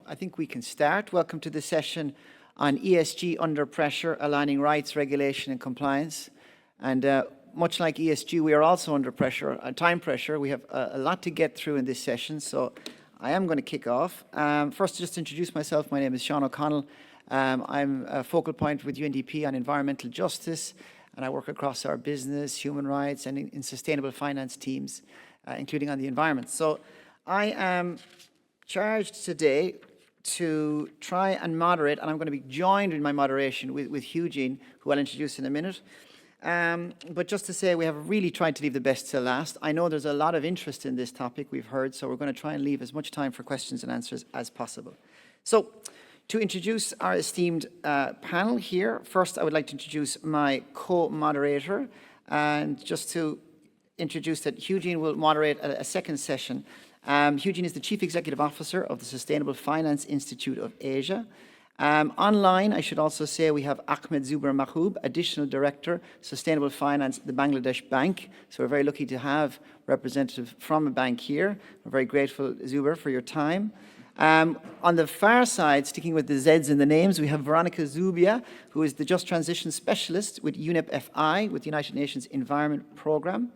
I think we can start. Welcome to the session on ESG under pressure, aligning rights, regulation and compliance. And much like ESG, we are also under pressure, time pressure. We have a lot to get through in this session, so I am going to kick off. First, just to introduce myself, my name is Sean O'Connell. I'm a focal point with UNDP on environmental justice, and I work across our business, human rights, and in sustainable finance teams, including on the environment. So I am charged today to try and moderate, and I'm going to be joined in my moderation with Eugene, who I'll introduce in a minute. But just to say, we have really tried to leave the best till last. I know there's a lot of interest in this topic, we've heard, so we're going to try and leave as much time for questions and answers as possible. So, to introduce our esteemed panel here, first I would like to introduce my co-moderator, and just to introduce that Eugene will moderate a second session. Eugene is the Chief Executive Officer of the Sustainable Finance Institute of Asia. Online, I should also say, we have Ahmed Zubair Mahoob, Additional Director, Sustainable Finance at the Bangladesh Bank. So we're very lucky to have a representative from a bank here. We're very grateful, Zubair, for your time. On the far side, sticking with the Zs in the names, we have Veronica Zubia, who is the Just Transition Specialist with UNEP-FI, with the United Nations Environment Programme.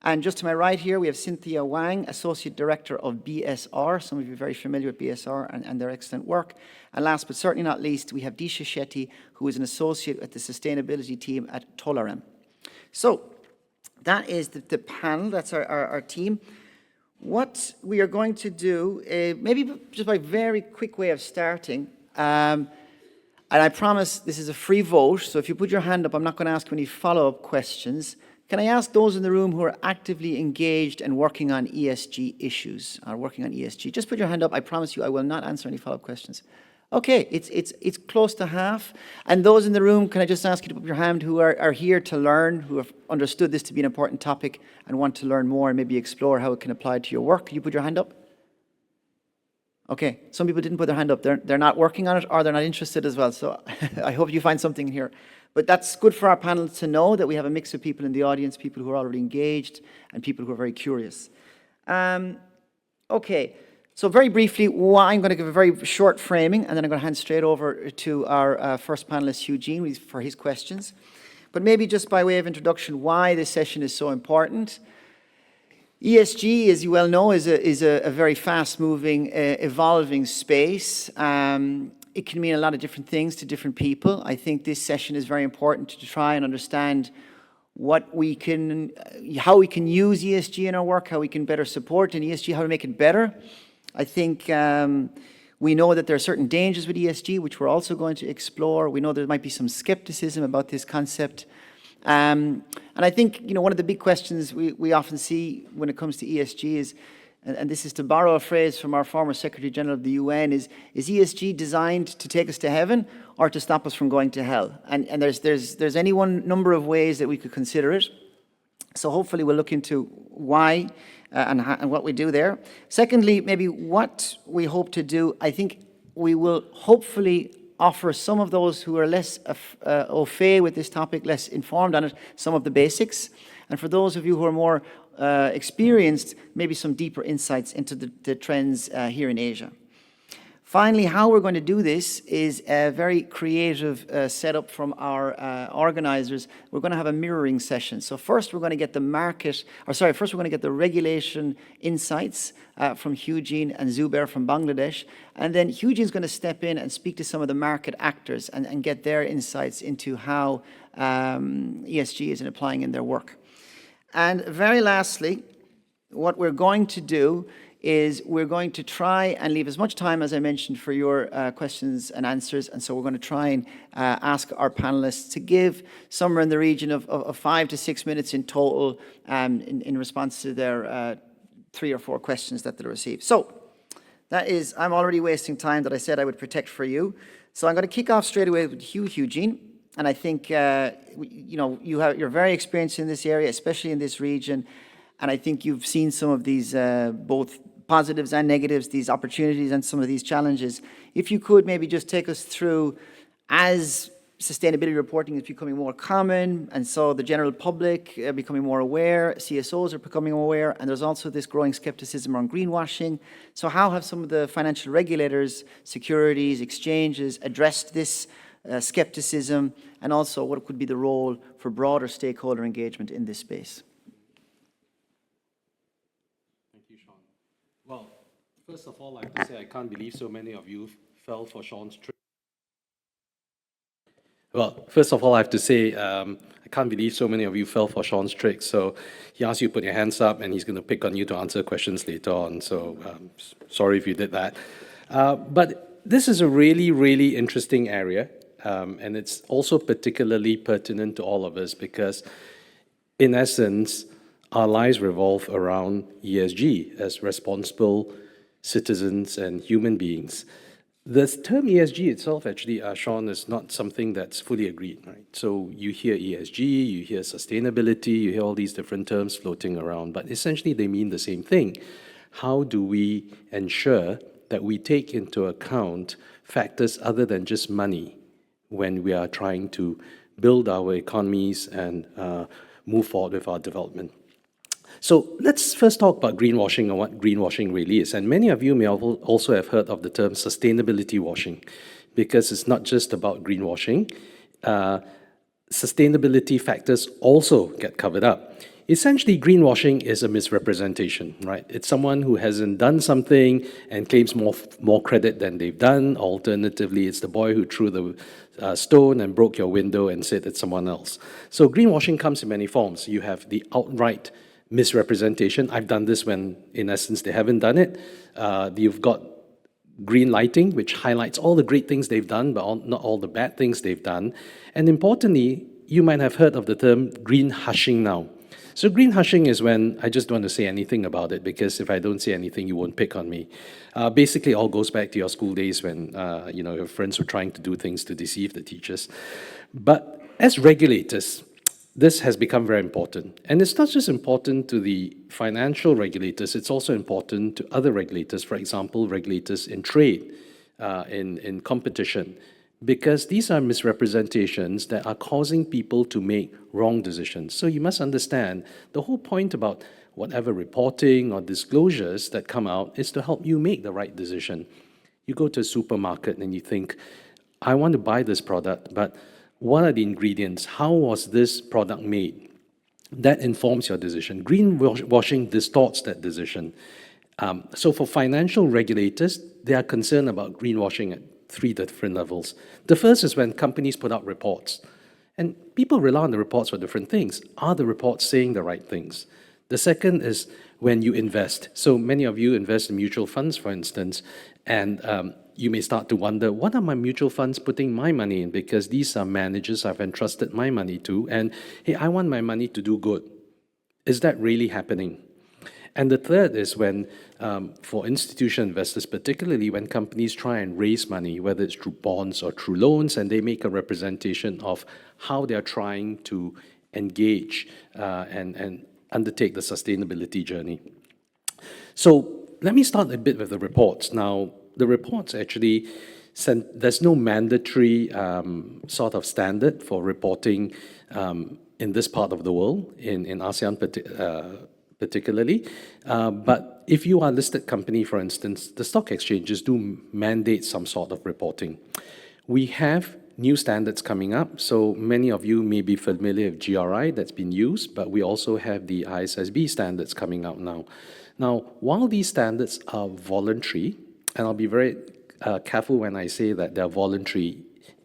And just to my right here, we have Cynthia Wang, Associate Director of BSR. Some of you are very familiar with BSR and their excellent work. And last but certainly not least, we have Disha Shetty, who is an Associate at the Sustainability Team at Tolarem. So that is the panel, that's our team. What we are going to do, maybe just by very quick way of starting, and I promise this is a free vote, so if you put your hand up, I'm not going to ask you any follow-up questions. Can I ask those in the room who are actively engaged and working on ESG issues, or working on ESG, just put your hand up. I promise you I will not answer any follow-up questions. Okay, it's close to half. And those in the room, can I just ask you to put your hand who are here to learn, who have understood this to be an important topic and want to learn more and maybe explore how it can apply to your work? Can you put your hand up? Okay, some people didn't put their hand up. They're not working on it, or they're not interested as well. So I hope you find something here. But that's good for our panel to know that we have a mix of people in the audience, people who are already engaged and people who are very curious. Okay, so very briefly, I'm going to give a very short framing, and then I'm going to hand straight over to our first panelist, Eugene, for his questions. But maybe just by way of introduction, why this session is so important. ESG, as you well know, is a very fast-moving, evolving space. It can mean a lot of different things to different people. I think this session is very important to try and understand how we can use ESG in our work, how we can better support in ESG, how to make it better. I think we know that there are certain dangers with ESG, which we're also going to explore. We know there might be some skepticism about this concept. And I think, one of the big questions we often see when it comes to ESG is, and this is to borrow a phrase from our former Secretary General of the UN, is ESG designed to take us to heaven or to stop us from going to hell? And there's any one number of ways that we could consider it. So hopefully we'll look into why and what we do there. Secondly, maybe what we hope to do, I think we will hopefully offer some of those who are less au fait with this topic, less informed on it, some of the basics. And for those of you who are more experienced, maybe some deeper insights into the trends here in Asia. Finally, how we're going to do this is a very creative setup from our organizers. We're going to have a mirroring session. So first we're going to get first we're going to get the regulation insights from Eugene and Zubair from Bangladesh. And then Eugene's going to step in and speak to some of the market actors and get their insights into how ESG is applying in their work. And very lastly, what we're going to do is we're going to try and leave as much time, as I mentioned, for your questions and answers. And so we're going to try and ask our panelists to give somewhere in the region of 5 to 6 minutes in total in response to their 3 or 4 questions that they'll receive. So that is, I'm already wasting time that I said I would protect for you. So I'm going to kick off straight away with Eugene. And I think, you're very experienced in this area, especially in this region. And I think you've seen some of these, both positives and negatives, these opportunities and some of these challenges. If you could maybe just take us through, as sustainability reporting is becoming more common, and so the general public are becoming more aware, CSOs are becoming aware, and there's also this growing skepticism around greenwashing. So how have some of the financial regulators, securities, exchanges addressed this skepticism, and also what could be the role for broader stakeholder engagement in this space? Thank you, Sean. Well, first of all, I have to say I can't believe so many of you fell for Sean's trick. Well, first of all, I have to say, I can't believe so many of you fell for Sean's trick. So he asked you to put your hands up, and he's going to pick on you to answer questions later on. So sorry if you did that. But this is a really, really interesting area. And it's also particularly pertinent to all of us because, in essence, our lives revolve around ESG as responsible citizens and human beings. The term ESG itself, actually, Sean, is not something that's fully agreed, right? So you hear ESG, you hear sustainability, you hear all these different terms floating around, but essentially they mean the same thing. How do we ensure that we take into account factors other than just money when we are trying to build our economies and move forward with our development? So let's first talk about greenwashing and what greenwashing really is. And many of you may also have heard of the term sustainability washing, because it's not just about greenwashing. Sustainability factors also get covered up. Essentially, greenwashing is a misrepresentation, right? It's someone who hasn't done something and claims more credit than they've done. Alternatively, it's the boy who threw the stone and broke your window and said it's someone else. So greenwashing comes in many forms. You have the outright misrepresentation. I've done this when, in essence, they haven't done it. You've got green lighting, which highlights all the great things they've done, but not all the bad things they've done. And importantly, you might have heard of the term green hushing now. So green hushing is when I just don't want to say anything about it, because if I don't say anything, you won't pick on me. Basically, it all goes back to your school days when your friends were trying to do things to deceive the teachers. But as regulators, this has become very important. And it's not just important to the financial regulators, it's also important to other regulators, for example, regulators in trade, in competition, because these are misrepresentations that are causing people to make wrong decisions. So you must understand the whole point about whatever reporting or disclosures that come out is to help you make the right decision. You go to a supermarket and you think, I want to buy this product, but what are the ingredients? How was this product made? That informs your decision. Greenwashing distorts that decision. So for financial regulators, they are concerned about greenwashing at three different levels. The first is when companies put out reports. And people rely on the reports for different things. Are the reports saying the right things? The second is when you invest. So many of you invest in mutual funds, for instance, and you may start to wonder, what are my mutual funds putting my money in? Because these are managers I've entrusted my money to, and hey, I want my money to do good. Is that really happening? And the third is when, for institutional investors, particularly when companies try and raise money, whether it's through bonds or through loans, and they make a representation of how they're trying to engage and undertake the sustainability journey. So let me start a bit with the reports. Now, the reports actually, there's no mandatory sort of standard for reporting in this part of the world, in ASEAN particularly. But if you are a listed company, for instance, the stock exchanges do mandate some sort of reporting. We have new standards coming up. So many of you may be familiar with GRI that's been used, but we also have the ISSB standards coming out now. Now, while these standards are voluntary, and I'll be very careful when I say that they're voluntary,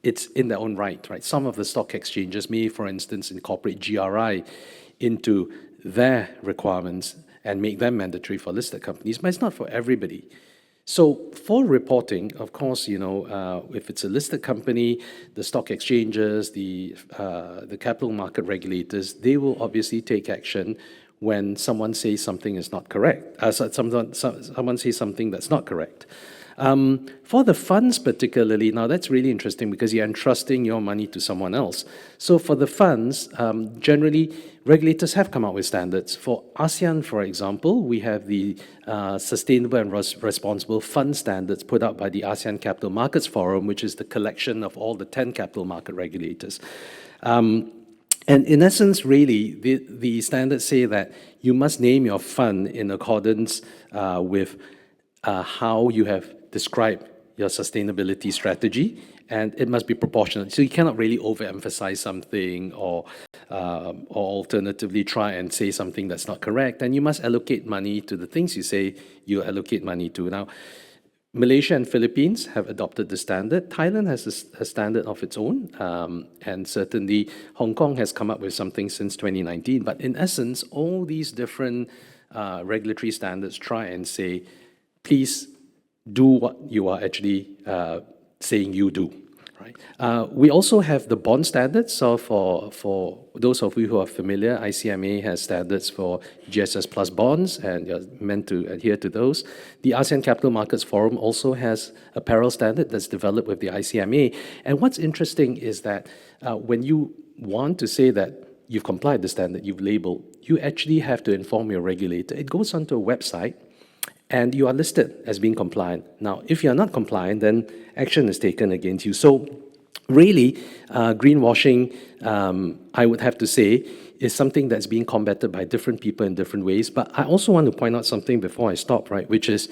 it's in their own right? Some of the stock exchanges may, for instance, incorporate GRI into their requirements and make them mandatory for listed companies, but it's not for everybody. So for reporting, of course, if it's a listed company, the stock exchanges, the capital market regulators, they will obviously take action when someone says something is not correct. Someone says something that's not correct. For the funds particularly, now that's really interesting because you're entrusting your money to someone else. So for the funds, generally, regulators have come out with standards. For ASEAN, for example, we have the Sustainable and Responsible Fund Standards put out by the ASEAN Capital Markets Forum, which is the collection of all the 10 capital market regulators. And in essence, really, the standards say that you must name your fund in accordance with how you have described your sustainability strategy, and it must be proportionate. So you cannot really overemphasize something or alternatively try and say something that's not correct. And you must allocate money to the things you say you allocate money to. Now, Malaysia and Philippines have adopted the standard. Thailand has a standard of its own, and certainly Hong Kong has come up with something since 2019. But in essence, all these different regulatory standards try and say, please do what you are actually saying you do. Right? We also have the bond standards. So for those of you who are familiar, ICMA has standards for GSS plus bonds, and you're meant to adhere to those. The ASEAN Capital Markets Forum also has a parallel standard that's developed with the ICMA. And what's interesting is that when you want to say that you've complied the standard, you've labeled, you actually have to inform your regulator. It goes onto a website, and you are listed as being compliant. Now, if you're not compliant, then action is taken against you. So really, greenwashing, I would have to say, is something that's being combated by different people in different ways. But I also want to point out something before I stop, right, which is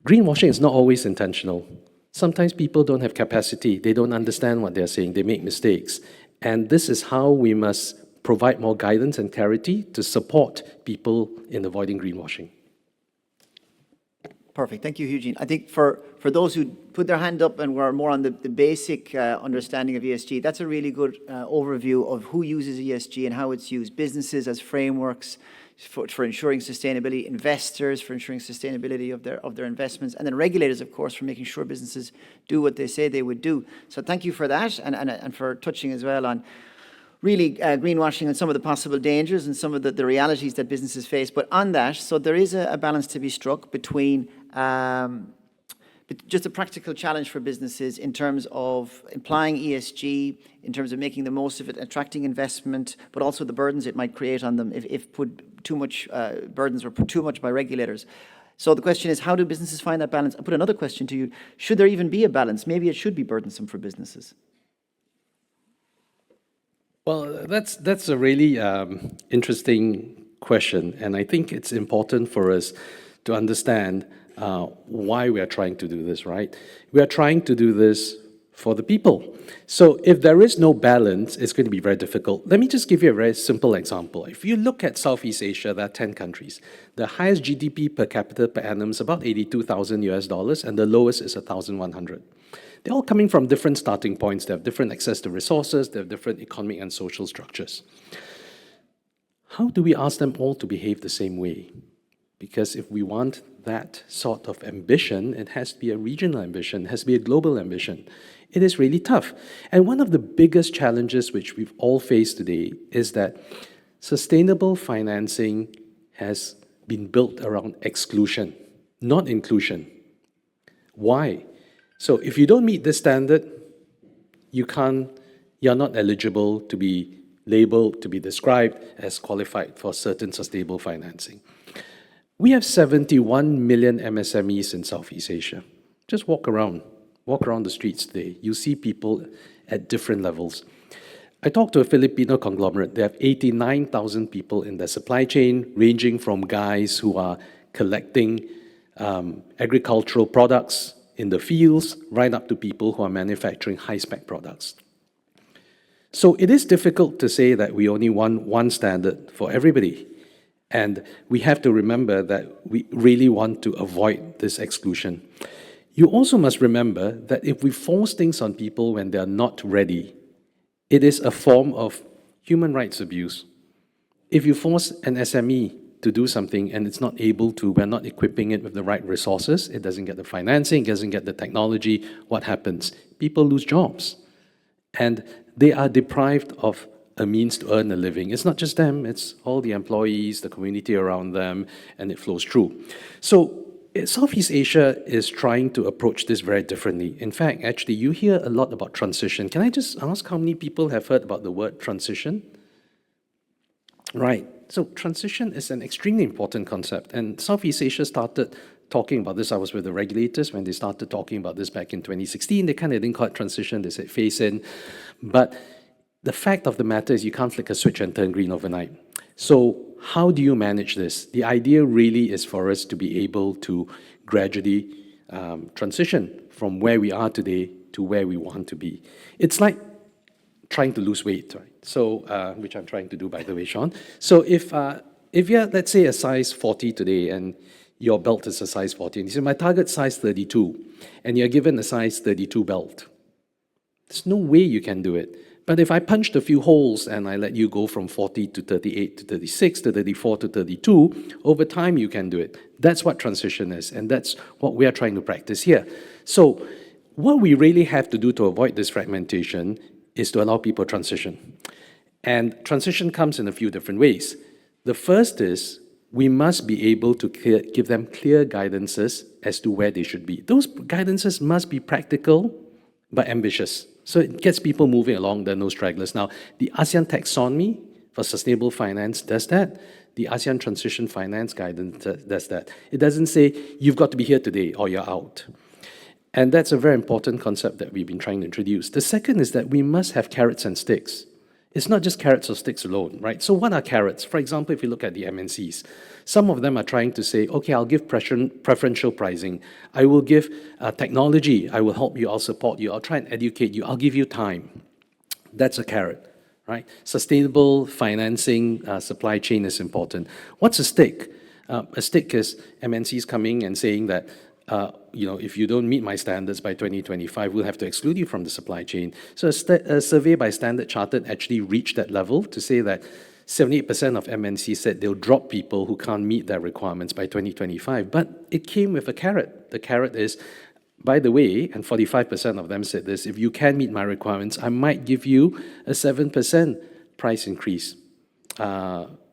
greenwashing is not always intentional. Sometimes people don't have capacity. They don't understand what they're saying. They make mistakes. And this is how we must provide more guidance and clarity to support people in avoiding greenwashing. Perfect. Thank you, Eugene. I think for those who put their hand up and were more on the basic understanding of ESG, that's a really good overview of who uses ESG and how it's used. Businesses as frameworks for ensuring sustainability, investors for ensuring sustainability of their investments, and then regulators, of course, for making sure businesses do what they say they would do. So thank you for that, and for touching as well on really greenwashing and some of the possible dangers and some of the realities that businesses face. But on that, so there is a balance to be struck between just a practical challenge for businesses in terms of applying ESG, in terms of making the most of it, attracting investment, but also the burdens it might create on them if put too much burdens or put too much by regulators. So the question is, how do businesses find that balance? I'll put another question to you. Should there even be a balance? Maybe it should be burdensome for businesses. Well, that's a really interesting question, and I think it's important for us to understand why we are trying to do this, right? We are trying to do this for the people. So if there is no balance, it's going to be very difficult. Let me just give you a very simple example. If you look at Southeast Asia, there are 10 countries. The highest GDP per capita per annum is about $82,000, and the lowest is 1,100. They're all coming from different starting points. They have different access to resources. They have different economic and social structures. How do we ask them all to behave the same way? Because if we want that sort of ambition, it has to be a regional ambition, it has to be a global ambition. It is really tough. And one of the biggest challenges which we've all faced today is that sustainable financing has been built around exclusion, not inclusion. Why? So if you don't meet this standard, you're not eligible to be labeled, to be described as qualified for certain sustainable financing. We have 71 million MSMEs in Southeast Asia. Just walk around the streets today. You see people at different levels. I talked to a Filipino conglomerate. They have 89,000 people in their supply chain, ranging from guys who are collecting agricultural products in the fields, right up to people who are manufacturing high-spec products. So it is difficult to say that we only want one standard for everybody. And we have to remember that we really want to avoid this exclusion. You also must remember that if we force things on people when they are not ready, it is a form of human rights abuse. If you force an SME to do something and it's not able to, we're not equipping it with the right resources, it doesn't get the financing, it doesn't get the technology, what happens? People lose jobs. And they are deprived of a means to earn a living. It's not just them, it's all the employees, the community around them, and it flows through. So Southeast Asia is trying to approach this very differently. In fact, actually, you hear a lot about transition. Can I just ask how many people have heard about the word transition? Right. So transition is an extremely important concept, and Southeast Asia started talking about this. I was with the regulators when they started talking about this back in 2016. They kind of didn't call it transition, they said phase in. But the fact of the matter is you can't flick a switch and turn green overnight. So how do you manage this? The idea really is for us to be able to gradually transition from where we are today to where we want to be. It's like trying to lose weight, right? So, which I'm trying to do, by the way, Sean. So if you're, let's say, a size 40 today, and your belt is a size 40, and you say, my target size 32, and you're given a size 32 belt, there's no way you can do it. But if I punched a few holes and I let you go from 40 to 38 to 36 to 34 to 32, over time you can do it. That's what transition is, and that's what we are trying to practice here. So what we really have to do to avoid this fragmentation is to allow people transition. And transition comes in a few different ways. The first is we must be able to give them clear guidances as to where they should be. Those guidances must be practical but ambitious. So it gets people moving along, there are no stragglers. Now, the ASEAN taxonomy for sustainable finance does that. The ASEAN transition finance guidance does that. It doesn't say, you've got to be here today or you're out. And that's a very important concept that we've been trying to introduce. The second is that we must have carrots and sticks. It's not just carrots or sticks alone, right? So what are carrots? For example, if you look at the MNCs, some of them are trying to say, okay, I'll give preferential pricing. I will give technology. I will help you. I'll support you. I'll try and educate you. I'll give you time. That's a carrot, right? Sustainable financing, supply chain is important. What's a stick? A stick is MNCs coming and saying that, if you don't meet my standards by 2025, we'll have to exclude you from the supply chain. So a survey by Standard Chartered actually reached that level to say that 78% of MNCs said they'll drop people who can't meet their requirements by 2025. But it came with a carrot. The carrot is, by the way, and 45% of them said this, if you can meet my requirements, I might give you a 7% price increase.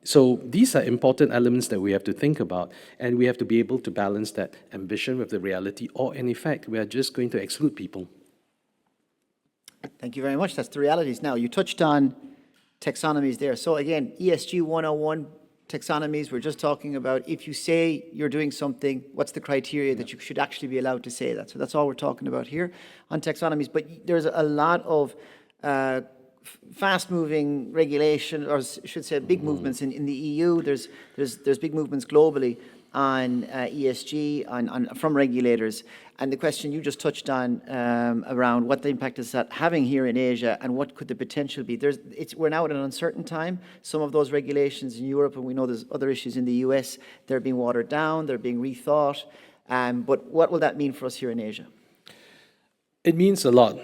So these are important elements that we have to think about, and we have to be able to balance that ambition with the reality, or in effect, we are just going to exclude people. Thank you very much. That's the realities. Now, you touched on taxonomies there. So again, ESG 101 taxonomies, we're just talking about if you say you're doing something, what's the criteria that you should actually be allowed to say that? So that's all we're talking about here on taxonomies. But there's a lot of fast-moving regulation, or I should say big movements in the EU. There's big movements globally on ESG from regulators. And the question you just touched on around what the impact is that having here in Asia and what could the potential be. We're now at an uncertain time. Some of those regulations in Europe, and we know there's other issues in the US, they're being watered down, they're being rethought. But what will that mean for us here in Asia? It means a lot,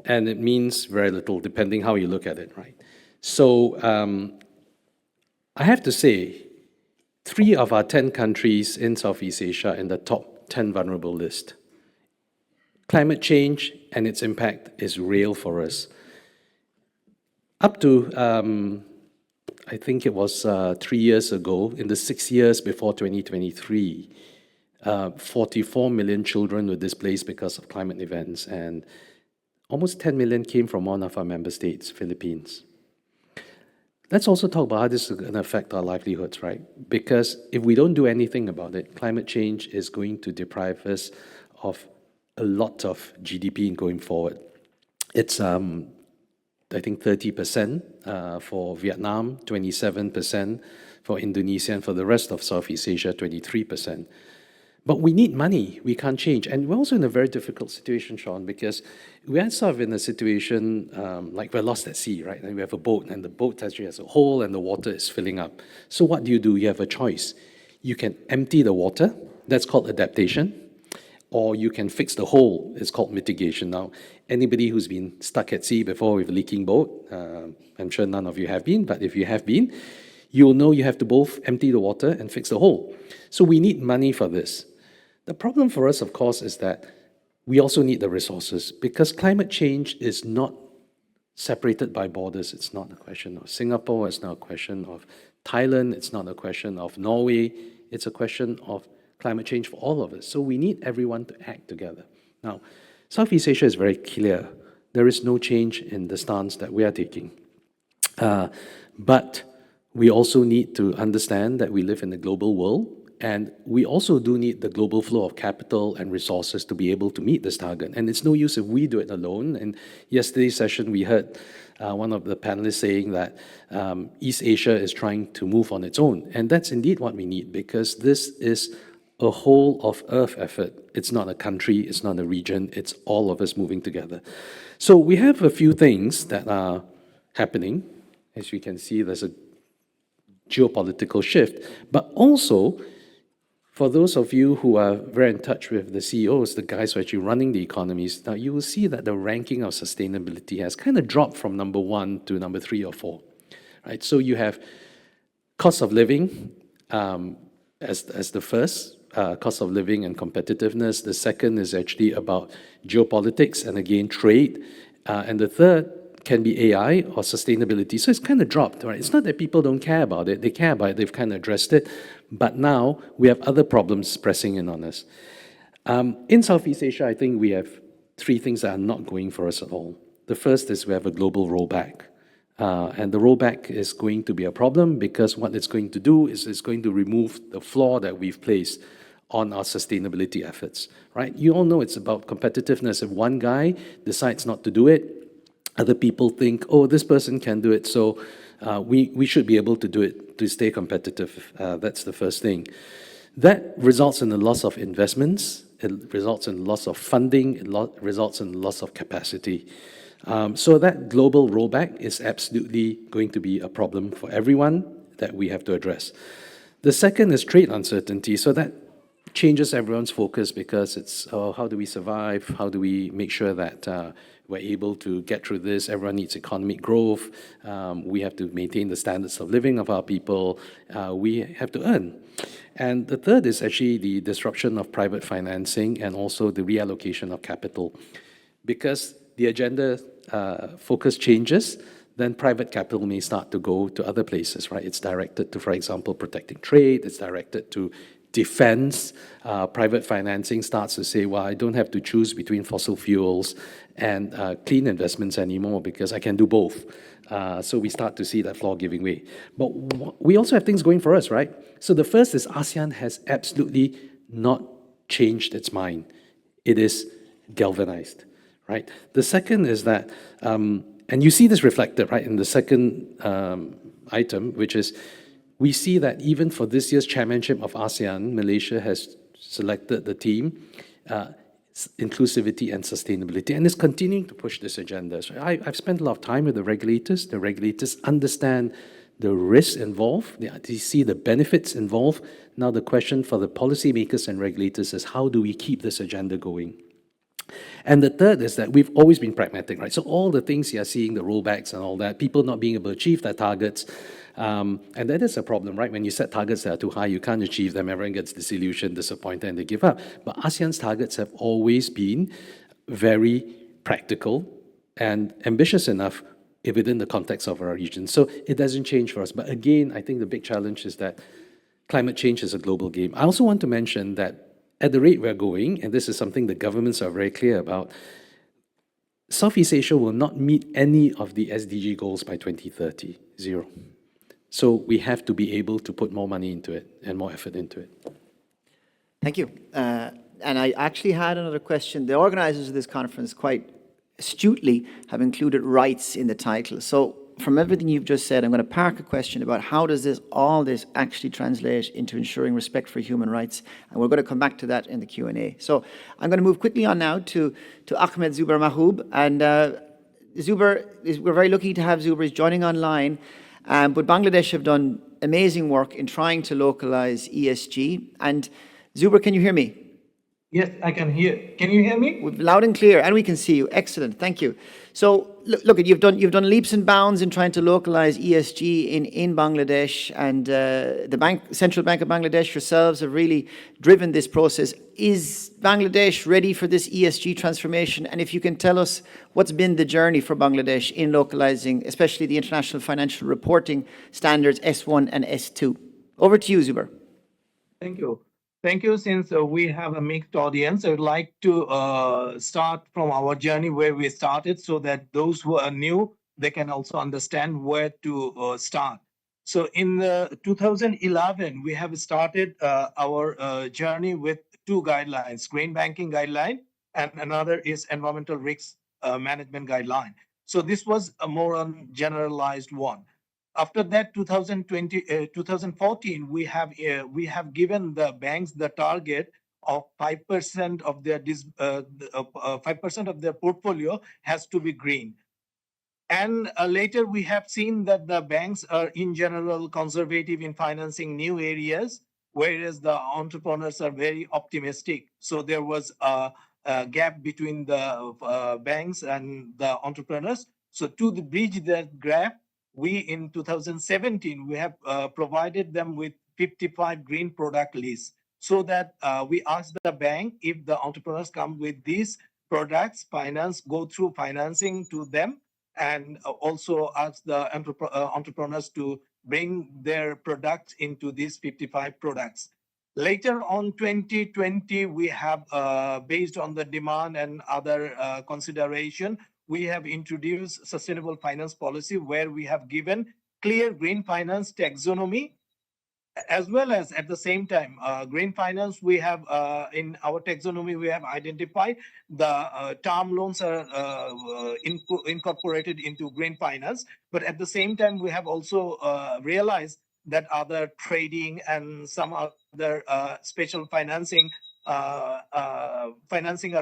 and it means very little, depending how you look at it, right? So I have to say, 3 of our 10 countries in Southeast Asia are in the top 10 vulnerable list. Climate change and its impact is real for us. Up to, I think it was 3 years ago, in the 6 years before 2023, 44 million children were displaced because of climate events, and almost 10 million came from one of our member states, Philippines. Let's also talk about how this is going to affect our livelihoods, right? Because if we don't do anything about it, climate change is going to deprive us of a lot of GDP going forward. It's, I think, 30% for Vietnam, 27% for Indonesia, and for the rest of Southeast Asia, 23%. But we need money. We can't change. And we're also in a very difficult situation, Sean, because we are sort of in a situation like we're lost at sea, right? And we have a boat, and the boat actually has a hole, and the water is filling up. So what do? You have a choice. You can empty the water. That's called adaptation. Or you can fix the hole. It's called mitigation. Now, anybody who's been stuck at sea before with a leaking boat, I'm sure none of you have been, but if you have been, you'll know you have to both empty the water and fix the hole. So we need money for this. The problem for us, of course, is that we also need the resources, because climate change is not separated by borders. It's not a question of Singapore, it's not a question of Thailand, it's not a question of Norway, it's a question of climate change for all of us. So we need everyone to act together. Now, Southeast Asia is very clear. There is no change in the stance that we are taking. But we also need to understand that we live in a global world, and we also do need the global flow of capital and resources to be able to meet this target. And it's no use if we do it alone. And yesterday's session, we heard one of the panelists saying that East Asia is trying to move on its own. And that's indeed what we need, because this is a whole of Earth effort. It's not a country, it's not a region, it's all of us moving together. So we have a few things that are happening. As you can see, there's a geopolitical shift, but also, for those of you who are very in touch with the CEOs, the guys who are actually running the economies, now you will see that the ranking of sustainability has kind of dropped from number 1 to number 3 or 4, right? So you have cost of living as the first, cost of living and competitiveness. The second is actually about geopolitics and again, trade. And the third can be AI or sustainability. So it's kind of dropped, right? It's not that people don't care about it. They care about it. They've kind of addressed it. But now we have other problems pressing in on us. In Southeast Asia, I think we have 3 things that are not going for us at all. The first is we have a global rollback. And the rollback is going to be a problem because what it's going to do is it's going to remove the floor that we've placed on our sustainability efforts, right? You all know it's about competitiveness. If one guy decides not to do it, other people think, oh, this person can do it, so we should be able to do it to stay competitive. That's the first thing. That results in a loss of investments, it results in loss of funding, it results in loss of capacity. So that global rollback is absolutely going to be a problem for everyone that we have to address. The second is trade uncertainty. So that changes everyone's focus because it's, oh, how do we survive? How do we make sure that we're able to get through this? Everyone needs economic growth. We have to maintain the standards of living of our people. We have to earn. And the third is actually the disruption of private financing and also the reallocation of capital. Because the agenda focus changes, then private capital may start to go to other places, right? It's directed to, for example, protecting trade. It's directed to defense. Private financing starts to say, well, I don't have to choose between fossil fuels and clean investments anymore because I can do both. So we start to see that floor giving way. But we also have things going for us, right? So the first is ASEAN has absolutely not changed its mind. It is galvanized, right? The second is that, and you see this reflected, right, in the second item, which is we see that even for this year's chairmanship of ASEAN, Malaysia has selected the team, inclusivity and sustainability, and is continuing to push this agenda. So I've spent a lot of time with the regulators. The regulators understand the risks involved. They see the benefits involved. Now the question for the policymakers and regulators is how do we keep this agenda going? And the third is that we've always been pragmatic, right? So all the things you're seeing, the rollbacks and all that, people not being able to achieve their targets, and that is a problem, right? When you set targets that are too high, you can't achieve them, everyone gets disillusioned, disappointed, and they give up. But ASEAN's targets have always been very practical and ambitious enough within the context of our region. So it doesn't change for us. But again, I think the big challenge is that climate change is a global game. I also want to mention that at the rate we're going, and this is something the governments are very clear about, Southeast Asia will not meet any of the SDG goals by 2030, 0. So we have to be able to put more money into it and more effort into it. Thank you. And I actually had another question. The organizers of this conference quite astutely have included rights in the title. So from everything you've just said, I'm going to park a question about how does all this actually translate into ensuring respect for human rights, and we're going to come back to that in the Q&A. So I'm going to move quickly on now to Ahmed Zubair Mahoob, and Zubair, we're very lucky to have Zubair joining online, but Bangladesh have done amazing work in trying to localize ESG. And Zubair, can you hear me? Yes, I can hear. Can you hear me? Loud and clear, and we can see you. Excellent, thank you. So look, you've done leaps and bounds in trying to localize ESG in Bangladesh, and the Central Bank of Bangladesh yourselves have really driven this process. Is Bangladesh ready for this ESG transformation? And if you can tell us what's been the journey for Bangladesh in localizing, especially the international financial reporting standards S1 and S2. Over to you, Zuber. Thank you. Thank you. Since we have a mixed audience, I would like to start from our journey where we started so that those who are new, they can also understand where to start. So in 2011, we have started our journey with two guidelines, green banking guideline, and another is environmental risk management guideline. So this was a more generalized one. After that, 2014, we have given the banks the target of 5% of their 5% of their portfolio has to be green. And later we have seen that the banks are in general conservative in financing new areas, whereas the entrepreneurs are very optimistic. So there was a gap between the banks and the entrepreneurs. So to bridge that gap, we in 2017 we have provided them with 55 green product lists, so that we ask the bank if the entrepreneurs come with these products, finance go through financing to them, and also ask the entrepreneurs to bring their products into these 55 products. Later on 2020, we have, based on the demand and other consideration, we have introduced sustainable finance policy where we have given clear green finance taxonomy, as well as at the same time, green finance, we have in our taxonomy, we have identified the term loans are incorporated into green finance. But at the same time, we have also realized that other trading and some other special financing are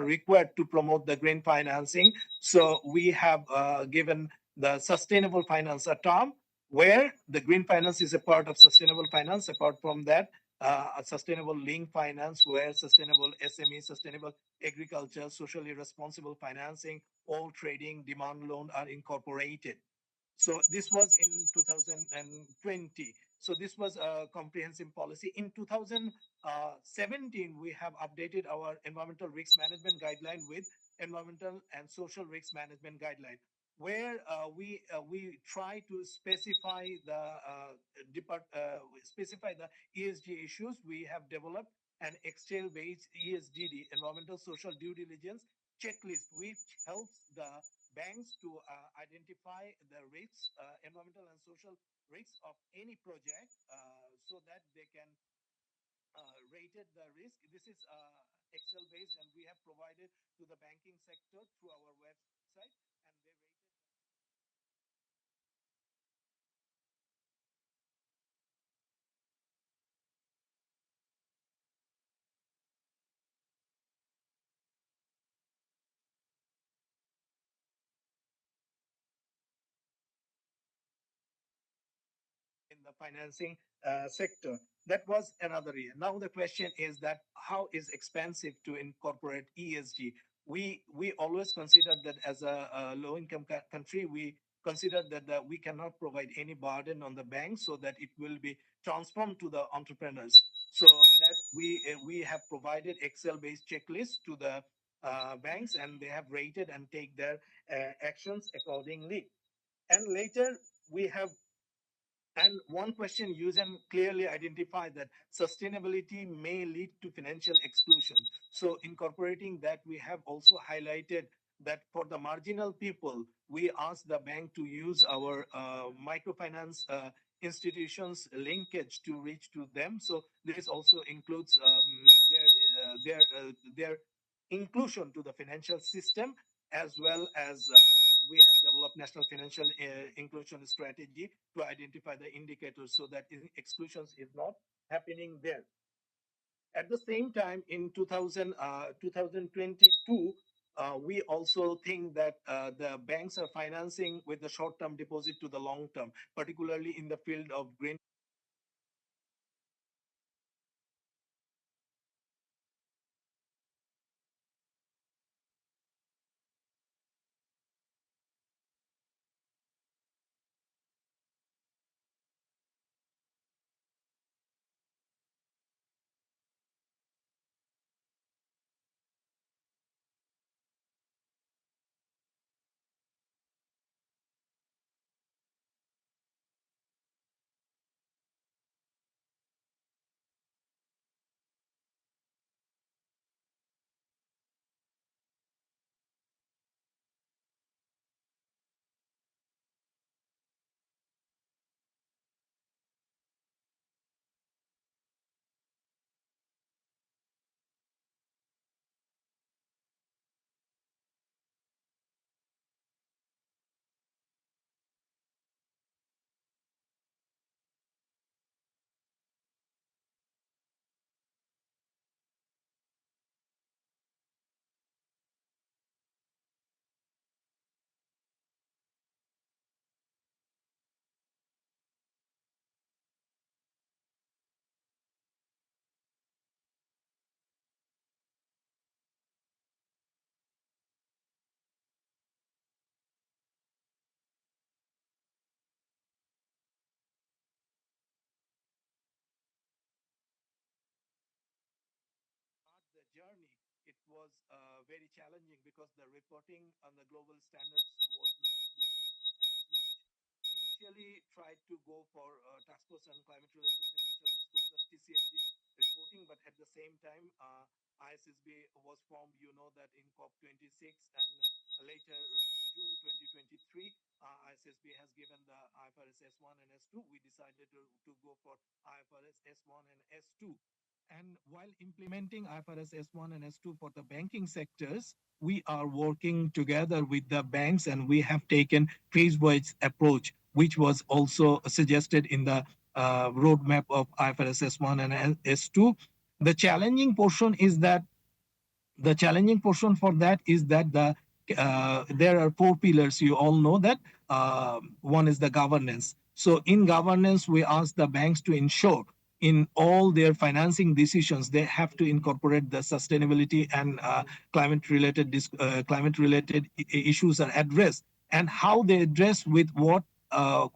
required to promote the green financing. So we have given the sustainable finance a term where the green finance is a part of sustainable finance. Apart from that, a sustainable link finance, where sustainable SME, sustainable agriculture, socially responsible financing, all trading, demand loan are incorporated. So this was in 2020. So this was a comprehensive policy. In 2017, we have updated our environmental risk management guideline with environmental and social risk management guideline, where we try to specify the ESG issues. We have developed an Excel-based ESDD, environmental social due diligence checklist, which helps the banks to identify the risks, environmental and social risks of any project, so that they can rated the risk. This is Excel based, and we have provided to the banking sector through our website, and they rated. In the financing sector. That was another area. Now the question is that how is expensive to incorporate ESG? We always consider that as a low income country, we consider that we cannot provide any burden on the bank, so that it will be transformed to the entrepreneurs. So that we have provided Excel based checklists to the banks, and they have rated and take their actions accordingly. And later we have, and one question used and clearly identified that sustainability may lead to financial exclusion. So incorporating that, we have also highlighted that for the marginal people, we ask the bank to use our microfinance institutions linkage to reach to them. So this also includes their inclusion to the financial system, as well as we have developed national financial inclusion strategy to identify the indicators, so that exclusions is not happening there. At the same time, in 2022, we also think that the banks are financing with the short-term deposit to the long-term, particularly in the field of green. was very challenging because the reporting on the global standards was not there as much. Initially tried to go for task force on climate related financial disclosure TCFD reporting, but at the same time ISSB was formed, you know, that in COP26 and later June 2023 ISSB has given the IFRS S1 and S2. We decided to go for IFRS S1 and S2. And while implementing IFRS S1 and S2 for the banking sectors, we are working together with the banks and we have taken phase-wise approach, which was also suggested in the roadmap of IFRS S1 and S2. The challenging portion is that the challenging portion for that is that there are four pillars. You all know that. One is the governance. So in governance, we ask the banks to ensure in all their financing decisions they have to incorporate the sustainability and climate related issues are addressed, and how they address with what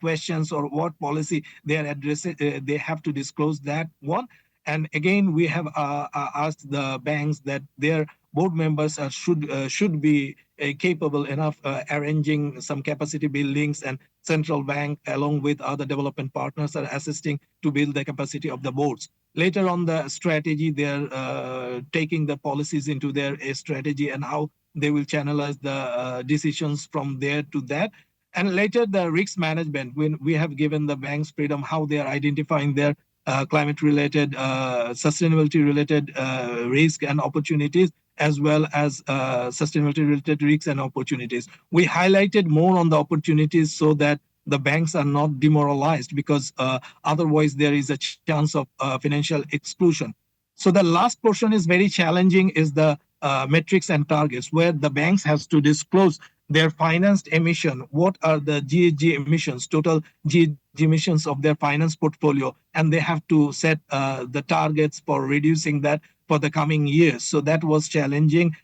questions or what policy they are addressing. They have to disclose that one. And again, we have asked the banks that their board members should be capable enough arranging some capacity buildings, and central bank along with other development partners are assisting to build the capacity of the boards. Later on the strategy, they're taking the policies into their strategy and how they will channelize the decisions from there to that. And later the risk management, when we have given the banks freedom how they are identifying their climate related, sustainability related risk and opportunities, as well as sustainability related risks and opportunities. We highlighted more on the opportunities so that the banks are not demoralized, because otherwise there is a chance of financial exclusion. So the last portion is very challenging, is the metrics and targets, where the banks has to disclose their financed emission, what are the GHG emissions, total GHG emissions of their finance portfolio, and they have to set the targets for reducing that for the coming years. So that was challenging,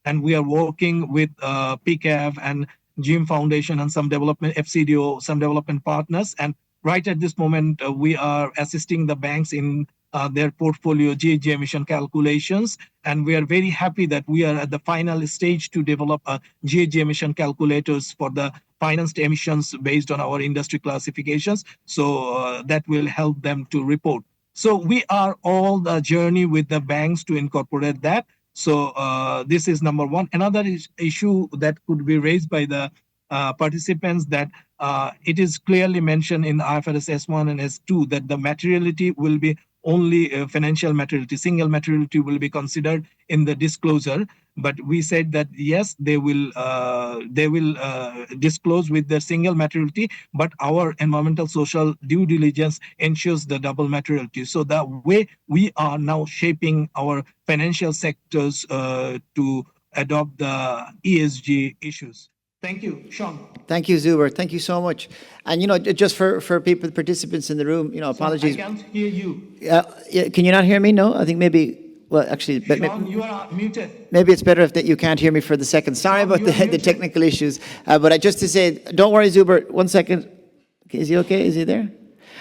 and we are working with PCAF and GIM Foundation and some development FCDO, some development partners. And right at this moment, we are assisting the banks in their portfolio GHG emission calculations. And we are very happy that we are at the final stage to develop GHG emission calculators for the financed emissions based on our industry classifications. So that will help them to report. So we are all the journey with the banks to incorporate that. So this is number one. Another issue that could be raised by the participants, that it is clearly mentioned in IFRS S1 and S2 that the materiality will be only financial materiality, single materiality will be considered in the disclosure. But we said that yes, they will disclose with the single materiality, but our environmental social due diligence ensures the double materiality. So that way we are now shaping our financial sectors to adopt the ESG issues. Thank you, Sean. Thank you, Zuber. Thank you so much. And, just for people, participants in the room, apologies. I can't hear you. Yeah, can you not hear me? No? I think maybe, well, actually, Sean, you are muted. maybe it's better if that you can't hear me for the second. Sorry Sean, about you are the muted. technical issues. But just to say, don't worry, Zuber, 1 second. Okay, is he okay? Is he there?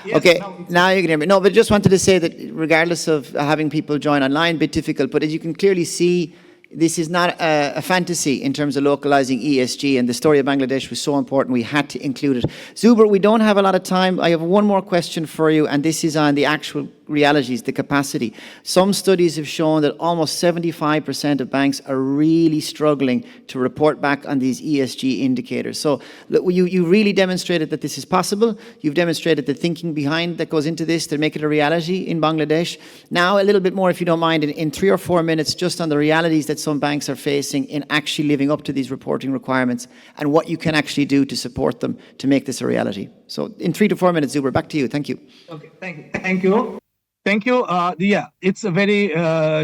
Yes, okay, now you can hear me. No, but just wanted to say that regardless of having people join online, a bit difficult, but as you can clearly see, this is not a fantasy in terms of localizing ESG, and the story of Bangladesh was so important we had to include it. Zuber, we don't have a lot of time. I have one more question for you, and this is on the actual realities, the capacity. Some studies have shown that almost 75% of banks are really struggling to report back on these ESG indicators. So look, you really demonstrated that this is possible. You've demonstrated the thinking behind that goes into this to make it a reality in Bangladesh. Now a little bit more, if you don't mind, in 3 or 4 minutes, just on the realities that some banks are facing in actually living up to these reporting requirements, and what you can actually do to support them to make this a reality. So in 3 to 4 minutes, Zuber, back to you. Thank you. Okay, thank you. Thank you. Thank you. Yeah, it's a very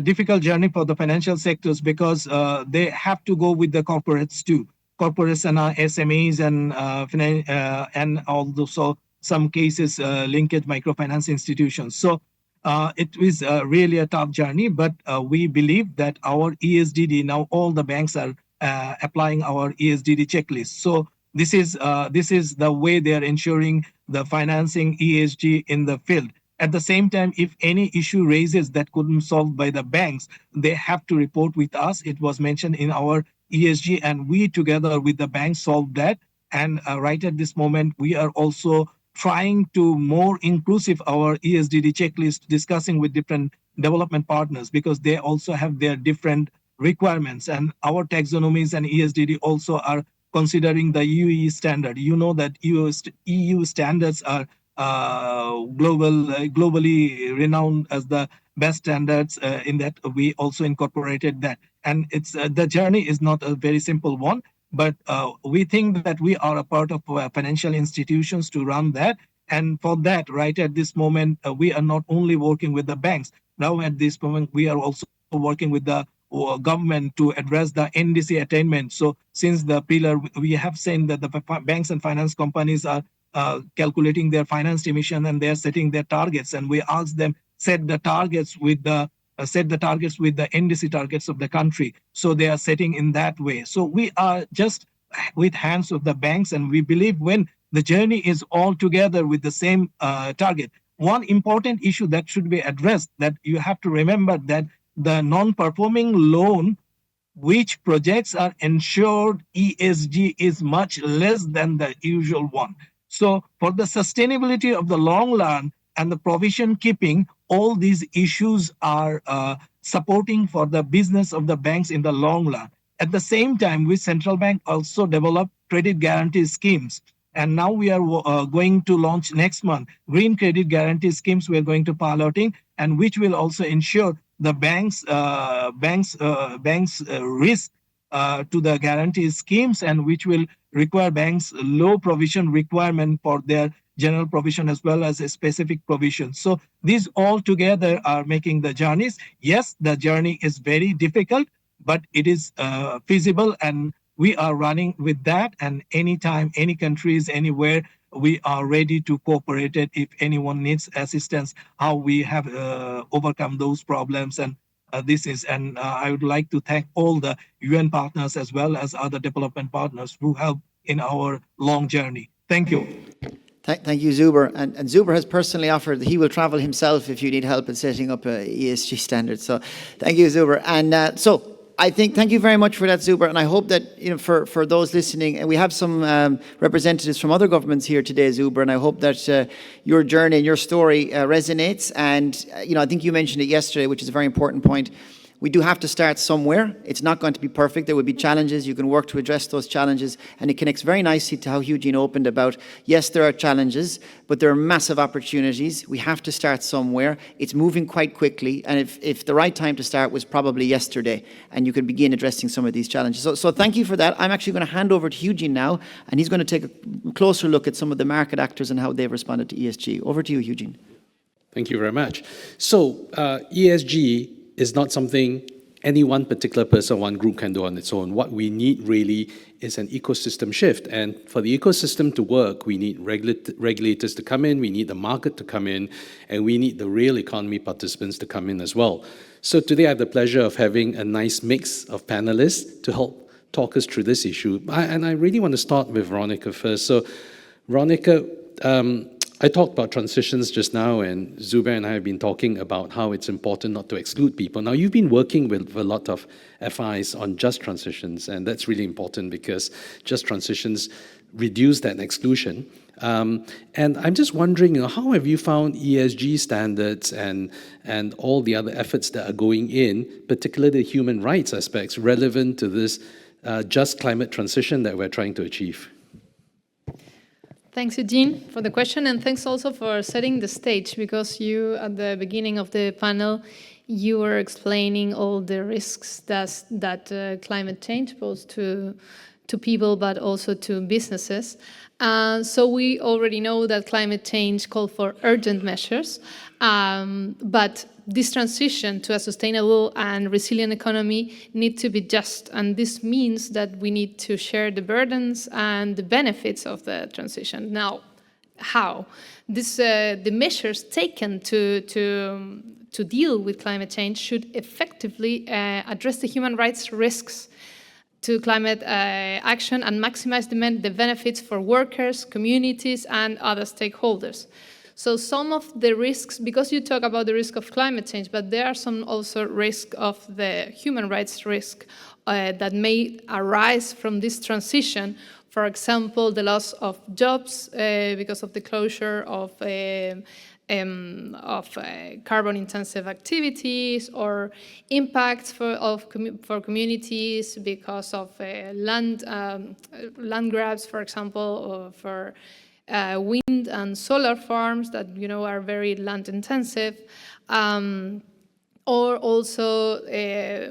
difficult journey for the financial sectors, because they have to go with the corporates too. Corporates and SMEs and also some cases linkage microfinance institutions. So it is really a tough journey, but we believe that our ESDD, now all the banks are applying our ESDD checklist. So this is the way they are ensuring the financing ESG in the field. At the same time, if any issue raises that couldn't solved by the banks, they have to report with us. It was mentioned in our ESG, and we together with the banks solved that. And right at this moment, we are also trying to more inclusive our ESDD checklist, discussing with different development partners, because they also have their different requirements, and our taxonomies and ESDD also are considering the UE standard. You know that EU standards are globally renowned as the best standards. In that, we also incorporated that, and it's the journey is not a very simple one, but we think that we are a part of financial institutions to run that. And for that, right at this moment, we are not only working with the banks. Now at this moment, we are also working with the government to address the NDC attainment. So since the pillar, we have seen that the banks and finance companies are calculating their finance emission, and they're setting their targets. And we ask them set the targets with the NDC targets of the country. So they are setting in that way. So we are just with hands of the banks, and we believe when the journey is all together with the same target. One important issue that should be addressed, that you have to remember, that the non-performing loan which projects are ensured ESG is much less than the usual one. So for the sustainability of the long run and the provision keeping, all these issues are supporting for the business of the banks in the long run. At the same time, we central bank also develop credit guarantee schemes. And now we are going to launch next month green credit guarantee schemes. We are going to piloting, and which will also ensure the banks risk to the guarantee schemes, and which will require banks low provision requirement for their general provision as well as a specific provision. So these all together are making the journeys. Yes, the journey is very difficult, but it is feasible, and we are running with that. And anytime, any countries, anywhere, we are ready to cooperate it if anyone needs assistance, how we have overcome those problems. And I would like to thank all the UN partners as well as other development partners who help in our long journey. Thank you. Thank you, Zuber. And Zuber has personally offered that he will travel himself if you need help in setting up ESG standards. So thank you, Zuber. And so I think, thank you very much for that, Zuber. And I hope that, for those listening, and we have some representatives from other governments here today, Zuber, and I hope that your journey and your story resonates. And, I think you mentioned it yesterday, which is a very important point. We do have to start somewhere. It's not going to be perfect. There will be challenges. You can work to address those challenges. And it connects very nicely to how Eugene opened about, yes, there are challenges, but there are massive opportunities. We have to start somewhere. It's moving quite quickly. And if the right time to start was probably yesterday, and you could begin addressing some of these challenges. So thank you for that. I'm actually going to hand over to Eugene now, and he's going to take a closer look at some of the market actors and how they've responded to ESG. Over to you, Eugene. Thank you very much. So ESG is not something any one particular person, one group can do on its own. What we need really is an ecosystem shift. And for the ecosystem to work, we need regulators to come in, we need the market to come in, and we need the real economy participants to come in as well. So today I have the pleasure of having a nice mix of panelists to help talk us through this issue. And I really want to start with Veronica first. So Veronica, I talked about transitions just now, and Zubair and I have been talking about how it's important not to exclude people. Now, you've been working with a lot of FIs on just transitions, and that's really important because just transitions reduce that exclusion. And I'm just wondering, how have you found ESG standards and all the other efforts that are going in, particularly the human rights aspects, relevant to this just climate transition that we're trying to achieve? Thanks, Eugene, for the question, and thanks also for setting the stage, because you, at the beginning of the panel, you were explaining all the risks that climate change poses to people, but also to businesses. So we already know that climate change calls for urgent measures, but this transition to a sustainable and resilient economy needs to be just, and this means that we need to share the burdens and the benefits of the transition. Now, how? The measures taken to deal with climate change should effectively address the human rights risks to climate action and maximize the benefits for workers, communities, and other stakeholders. So some of the risks, because you talk about the risk of climate change, but there are some also risk of the human rights risk that may arise from this transition. For example, the loss of jobs because of the closure of carbon-intensive activities, or impacts for communities because of land grabs, for example, or for wind and solar farms that are very land intensive. Or also,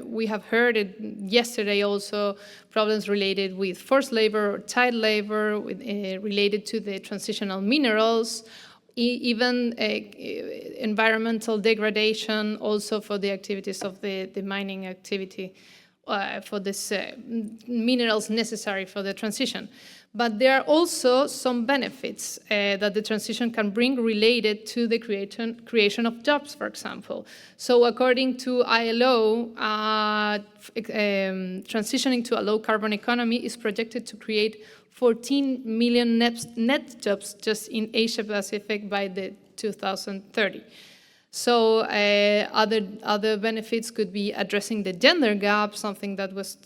we have heard it yesterday also, problems related with forced labor or child labor related to the transitional minerals, even environmental degradation also for the activities of the mining activity for this minerals necessary for the transition. But there are also some benefits that the transition can bring related to the creation of jobs, for example. So according to ILO, transitioning to a low-carbon economy is projected to create 14 million net jobs just in Asia-Pacific by the 2030. So other benefits could be addressing the gender gap, something that was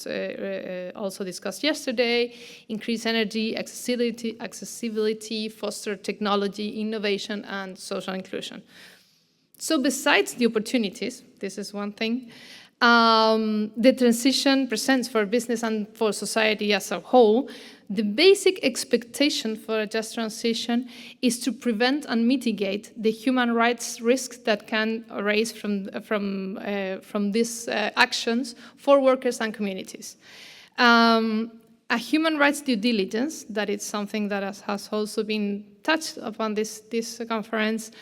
also discussed yesterday, increase energy accessibility, foster technology, innovation, and social inclusion. So besides the opportunities, this is one thing, the transition presents for business and for society as a whole. The basic expectation for a just transition is to prevent and mitigate the human rights risks that can arise from these actions for workers and communities. A human rights due diligence, that is something that has also been touched upon this conference,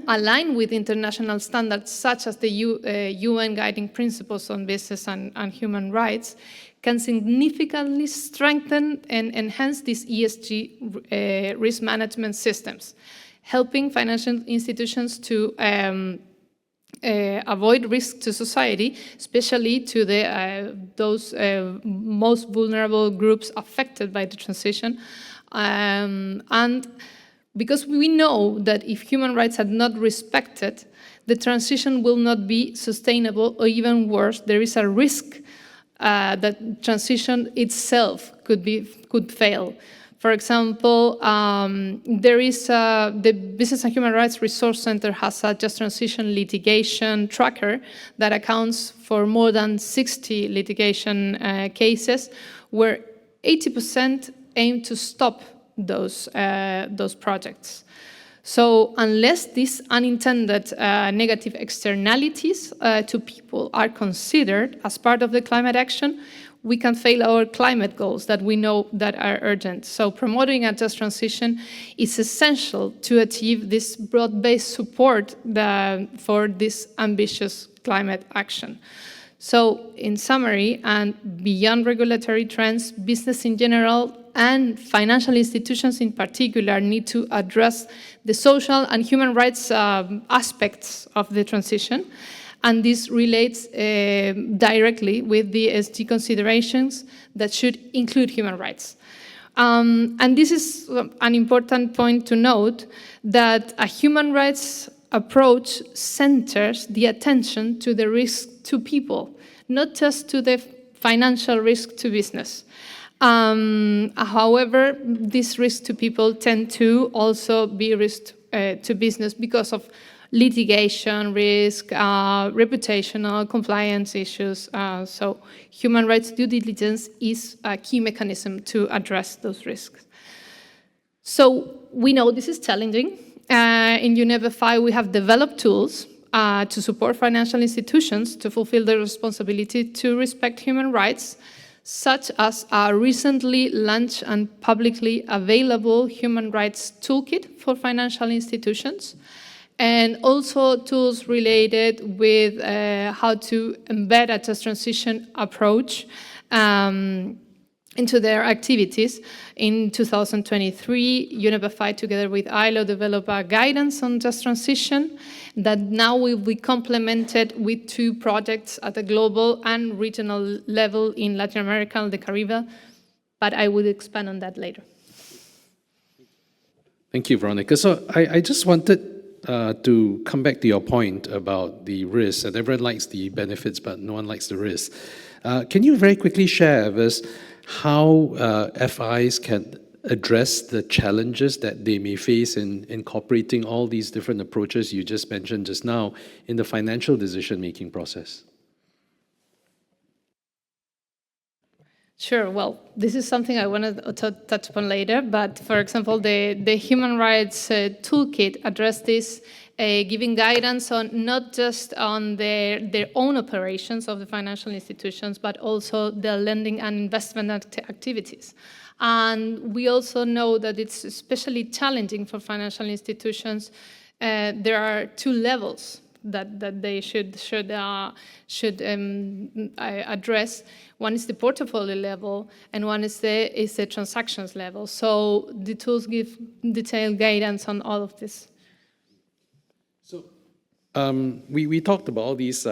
aligned with international standards such as the UN Guiding Principles on Business and Human Rights, can significantly strengthen and enhance these ESG risk management systems, helping financial institutions to avoid risk to society, especially to those most vulnerable groups affected by the transition. And because we know that if human rights are not respected, the transition will not be sustainable, or even worse, there is a risk that transition itself could fail. For example, there is the Business and Human Rights Resource Center has a just transition litigation tracker that accounts for more than 60 litigation cases, where 80% aim to stop those projects. So unless these unintended negative externalities to people are considered as part of the climate action, we can fail our climate goals that we know that are urgent. So promoting a just transition is essential to achieve this broad-based support for this ambitious climate action. So in summary, and beyond regulatory trends, business in general and financial institutions in particular need to address the social and human rights aspects of the transition. And this relates directly with the ESG considerations that should include human rights. And this is an important point to note, that a human rights approach centers the attention to the risk to people, not just to the financial risk to business. However, these risks to people tend to also be risk to business because of litigation risk, reputational compliance issues. So human rights due diligence is a key mechanism to address those risks. So we know this is challenging. In UNEP 5, we have developed tools to support financial institutions to fulfill their responsibility to respect human rights, such as a recently launched and publicly available human rights toolkit for financial institutions, and also tools related with how to embed a just transition approach into their activities. In 2023, UNEP 5, together with ILO, developed a guidance on just transition that now will be complemented with 2 projects at a global and regional level in Latin America and the Caribbean, but I will expand on that later. Thank you, Veronica. So I just wanted to come back to your point about the risk, that everyone likes the benefits, but no one likes the risk. Can you very quickly share with us how FIs can address the challenges that they may face in incorporating all these different approaches you just mentioned just now in the financial decision-making process? Sure. Well, this is something I want to touch upon later. But for example, the human rights toolkit addressed this, giving guidance on not just on their own operations of the financial institutions, but also the lending and investment activities. And we also know that it's especially challenging for financial institutions. There are two levels that they should address. One is the portfolio level, and one is the transactions level. So the tools give detailed guidance on all of this. So we talked about all these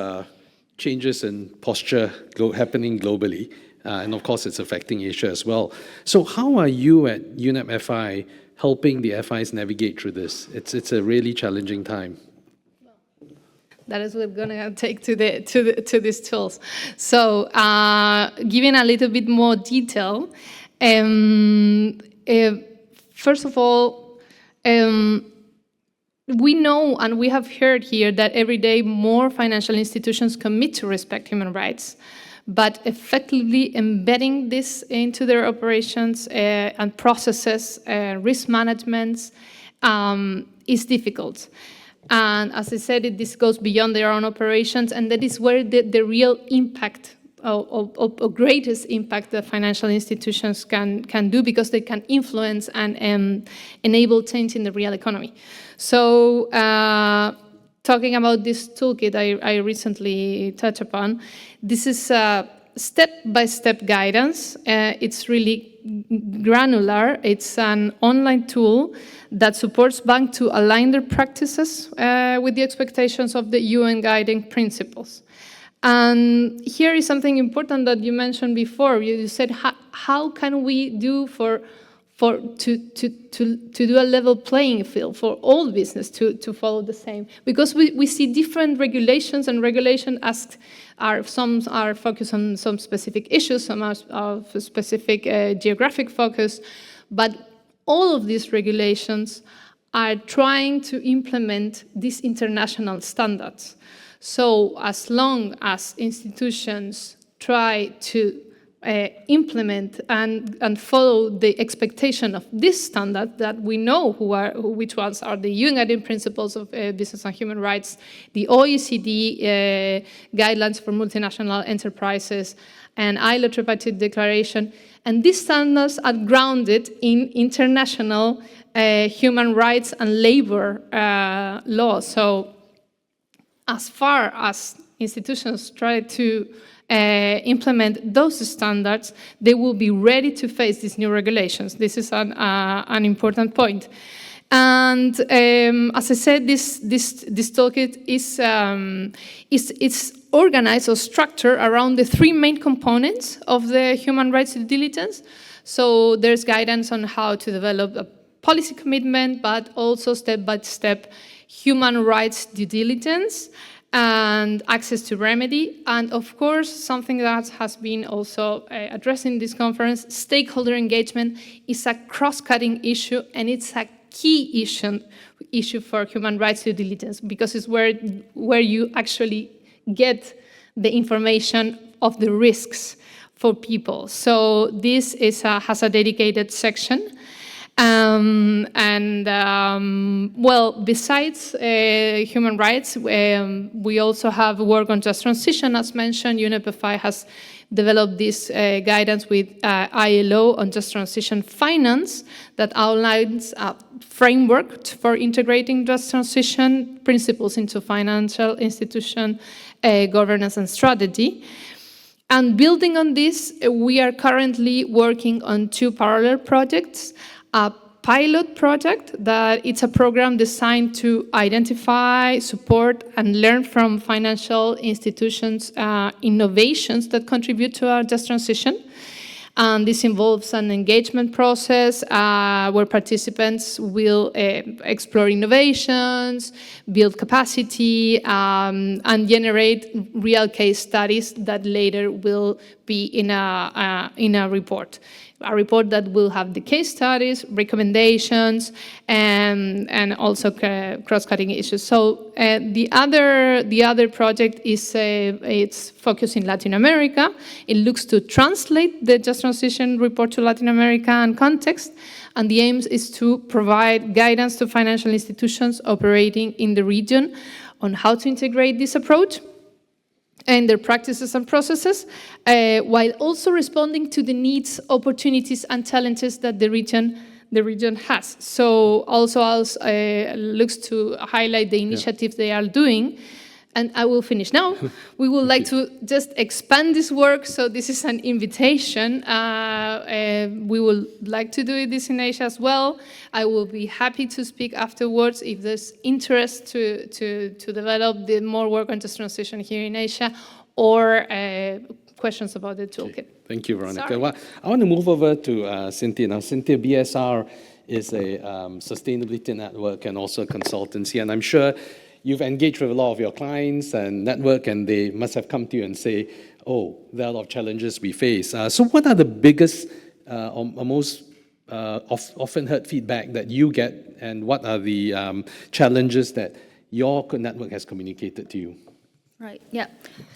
changes in posture happening globally, and of course it's affecting Asia as well. So how are you at UNEP FI helping the FIs navigate through this? It's a really challenging time. That is what we're going to take to these tools. So, giving a little bit more detail. First of all, we know and we have heard here that every day more financial institutions commit to respect human rights, but effectively embedding this into their operations and processes, risk management, is difficult. And as I said, this goes beyond their own operations, and that is where the real impact, or greatest impact that financial institutions can do, because they can influence and enable change in the real economy. So talking about this toolkit I recently touched upon, this is step-by-step guidance. It's really granular. It's an online tool that supports banks to align their practices with the expectations of the UN guiding principles. And here is something important that you mentioned before. You said, how can we do to do a level playing field for all business to follow the same? Because we see different regulations, and regulation some are focused on some specific issues, some are of specific geographic focus, but all of these regulations are trying to implement these international standards. So as long as institutions try to implement and follow the expectation of this standard that we know which ones are the UN Guiding Principles of Business and Human Rights, the OECD guidelines for multinational enterprises, and ILO Tripartite Declaration. And these standards are grounded in international human rights and labor law. So as far as institutions try to implement those standards, they will be ready to face these new regulations. This is an important point. And as I said, this toolkit is organized or structured around the three main components of the human rights due diligence. So there's guidance on how to develop a policy commitment, but also step-by-step human rights due diligence and access to remedy. And of course, something that has been also addressed in this conference, stakeholder engagement is a cross-cutting issue, and it's a key issue for human rights due diligence, because it's where you actually get the information of the risks for people. So this has a dedicated section. Well, besides human rights, we also have work on just transition. As mentioned, UNEP FI has developed this guidance with ILO on just transition finance that outlines a framework for integrating just transition principles into financial institution governance and strategy. And building on this, we are currently working on two parallel projects. A pilot project that it's a program designed to identify, support, and learn from financial institutions' innovations that contribute to our just transition. And this involves an engagement process where participants will explore innovations, build capacity, and generate real case studies that later will be in a report. A report that will have the case studies, recommendations, and also cross-cutting issues. So the other project is it's focused in Latin America. It looks to translate the Just Transition report to Latin America and context, and the aim is to provide guidance to financial institutions operating in the region on how to integrate this approach and their practices and processes, while also responding to the needs, opportunities, and challenges that the region has. So also looks to highlight the initiatives they are doing. And I will finish now. We would like to just expand this work, so this is an invitation. We would like to do this in Asia as well. I will be happy to speak afterwards if there's interest to develop the more work on just transition here in Asia, or questions about the toolkit. Okay. Thank you, Veronica. Sorry. Well, I want to move over to Cynthia. Now, Cynthia, BSR is a sustainability network and also a consultancy, and I'm sure you've engaged with a lot of your clients and network, and they must have come to you and say, oh, there are a lot of challenges we face. So what are the biggest or most often heard feedback that you get, and what are the challenges that your network has communicated to you? Right, yeah.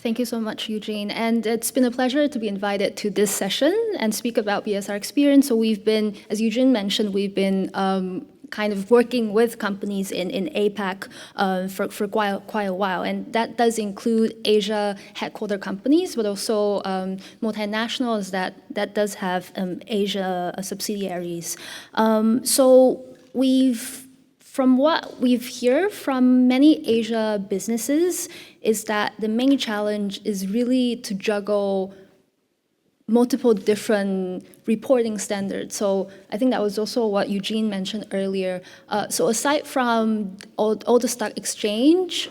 Thank you so much, Eugene. And it's been a pleasure to be invited to this session and speak about BSR experience. So we've been, as Eugene mentioned, we've been kind of working with companies in APAC for quite a while. And that does include Asia headquarter companies, but also multinationals that does have Asia subsidiaries. So from what we've heard from many Asia businesses is that the main challenge is really to juggle multiple different reporting standards. So I think that was also what Eugene mentioned earlier. So aside from all the stock exchange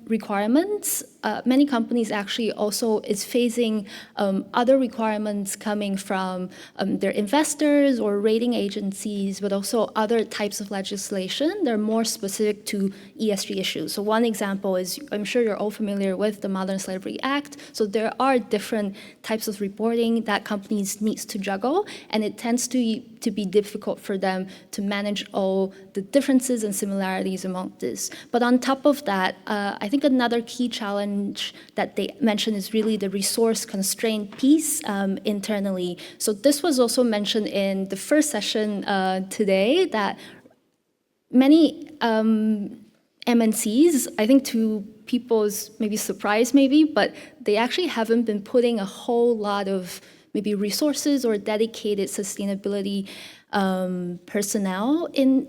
requirements, many companies actually also is facing other requirements coming from their investors or rating agencies, but also other types of legislation. They're more specific to ESG issues. So one example is, I'm sure you're all familiar with the Modern Slavery Act. So there are different types of reporting that companies need to juggle, and it tends to be difficult for them to manage all the differences and similarities among this. But on top of that, I think another key challenge that they mentioned is really the resource constraint piece internally. So this was also mentioned in the first session today, that many MNCs, I think to people's maybe surprise but they actually haven't been putting a whole lot of maybe resources or dedicated sustainability personnel in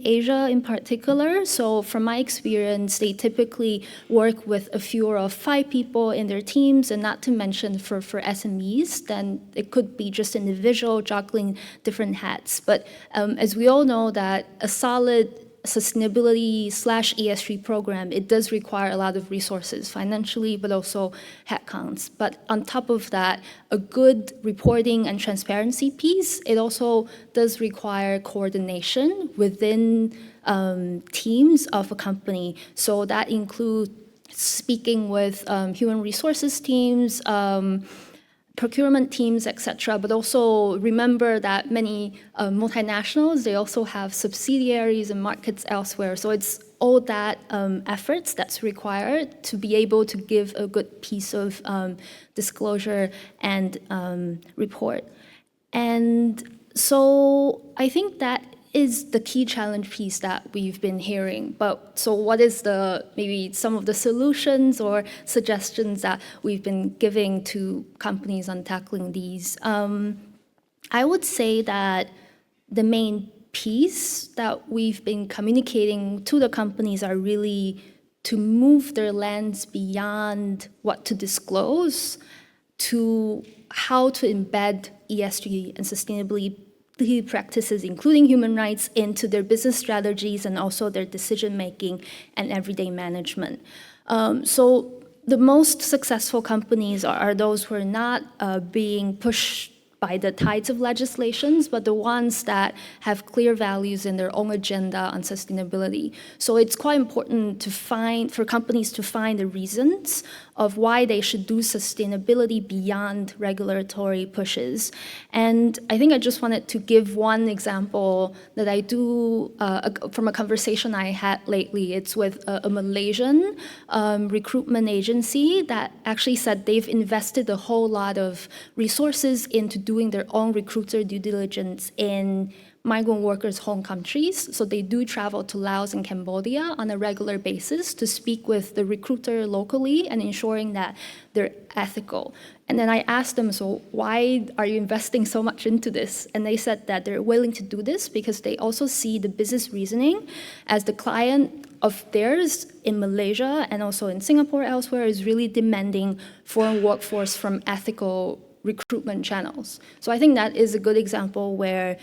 Asia in particular. So from my experience, they typically work with a few of 5 people in their teams, and not to mention for SMEs, then it could be just individual juggling different hats. But as we all know that a solid sustainability/ESG program, it does require a lot of resources financially, but also headcounts. But on top of that, a good reporting and transparency piece, it also does require coordination within teams of a company. So that includes speaking with human resources teams, procurement teams, etc. But also remember that many multinationals, they also have subsidiaries and markets elsewhere. So it's all that efforts that's required to be able to give a good piece of disclosure and report. And so I think that is the key challenge piece that we've been hearing. But so what is maybe some of the solutions or suggestions that we've been giving to companies on tackling these? I would say that the main piece that we've been communicating to the companies are really to move their lens beyond what to disclose to how to embed ESG and sustainability practices, including human rights, into their business strategies and also their decision-making and everyday management. So the most successful companies are those who are not being pushed by the tides of legislations, but the ones that have clear values in their own agenda on sustainability. So it's quite important for companies to find the reasons of why they should do sustainability beyond regulatory pushes. And I think I just wanted to give one example that I do from a conversation I had lately. It's with a Malaysian recruitment agency that actually said they've invested a whole lot of resources into doing their own recruiter due diligence in migrant workers' home countries. So they do travel to Laos and Cambodia on a regular basis to speak with the recruiter locally and ensuring that they're ethical. And then I asked them, so why are you investing so much into this? And they said that they're willing to do this because they also see the business reasoning as the client of theirs in Malaysia and also in Singapore elsewhere is really demanding foreign workforce from ethical recruitment channels. So I think that is a good example where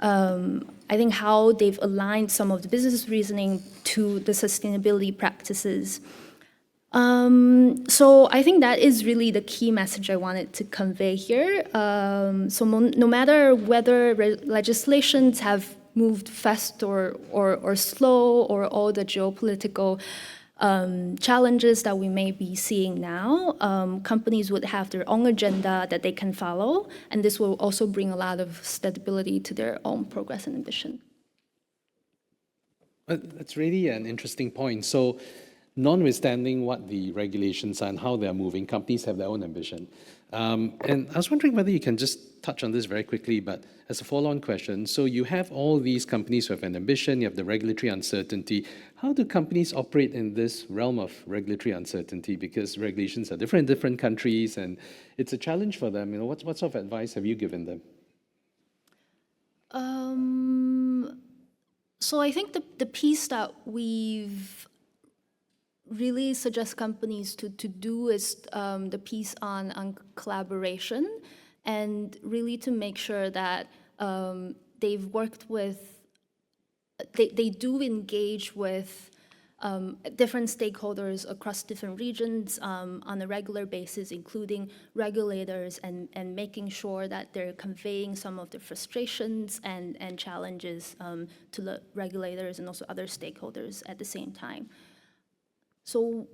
I think how they've aligned some of the business reasoning to the sustainability practices. So I think that is really the key message I wanted to convey here. So no matter whether legislations have moved fast or slow, or all the geopolitical challenges that we may be seeing now, companies would have their own agenda that they can follow, and this will also bring a lot of stability to their own progress and ambition. That's really an interesting point. So, notwithstanding what the regulations are and how they're moving, companies have their own ambition. And I was wondering whether you can just touch on this very quickly, but as a follow-on question, so you have all these companies who have an ambition, you have the regulatory uncertainty. How do companies operate in this realm of regulatory uncertainty? Because regulations are different in different countries, and it's a challenge for them. You know, what sort of advice have you given them? So I think the piece that we've really suggest companies to do is the piece on collaboration, and really to make sure that they've worked with, they do engage with different stakeholders across different regions on a regular basis, including regulators, and making sure that they're conveying some of the frustrations and challenges to the regulators and also other stakeholders at the same time. So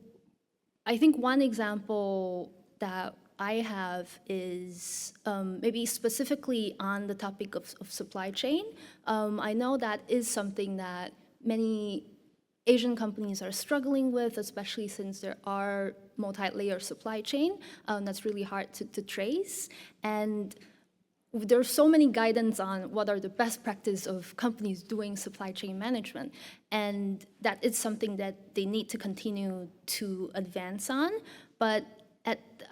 I think one example that I have is maybe specifically on the topic of supply chain. I know that is something that many Asian companies are struggling with, especially since there are multi-layer supply chain. That's really hard to trace. And there's so many guidance on what are the best practice of companies doing supply chain management. And that is something that they need to continue to advance on. But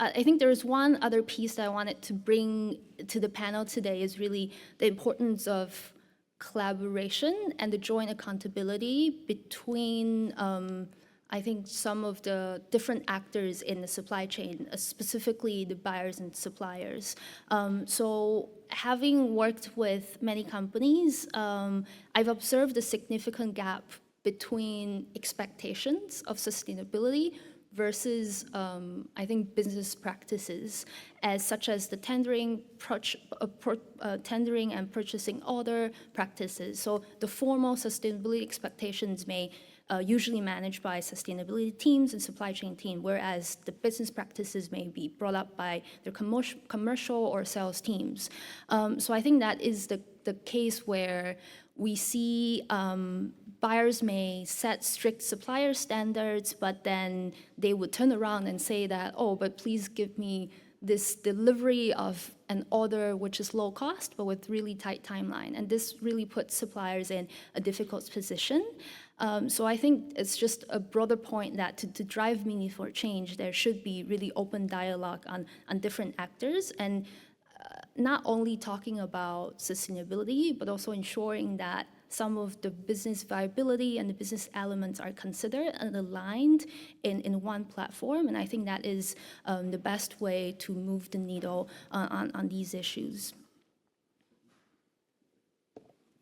I think there's one other piece that I wanted to bring to the panel today is really the importance of collaboration and the joint accountability between I think some of the different actors in the supply chain, specifically the buyers and suppliers. So having worked with many companies, I've observed a significant gap between expectations of sustainability versus, I think, business practices, such as the tendering and purchasing order practices. So the formal sustainability expectations may usually managed by sustainability teams and supply chain team, whereas the business practices may be brought up by their commercial or sales teams. So I think that is the case where we see buyers may set strict supplier standards, but then they would turn around and say that, oh, but please give me this delivery of an order which is low cost, but with really tight timeline. And this really puts suppliers in a difficult position. So I think it's just a broader point that to drive meaningful change, there should be really open dialogue on different actors, and not only talking about sustainability, but also ensuring that some of the business viability and the business elements are considered and aligned in one platform. And I think that is the best way to move the needle on these issues.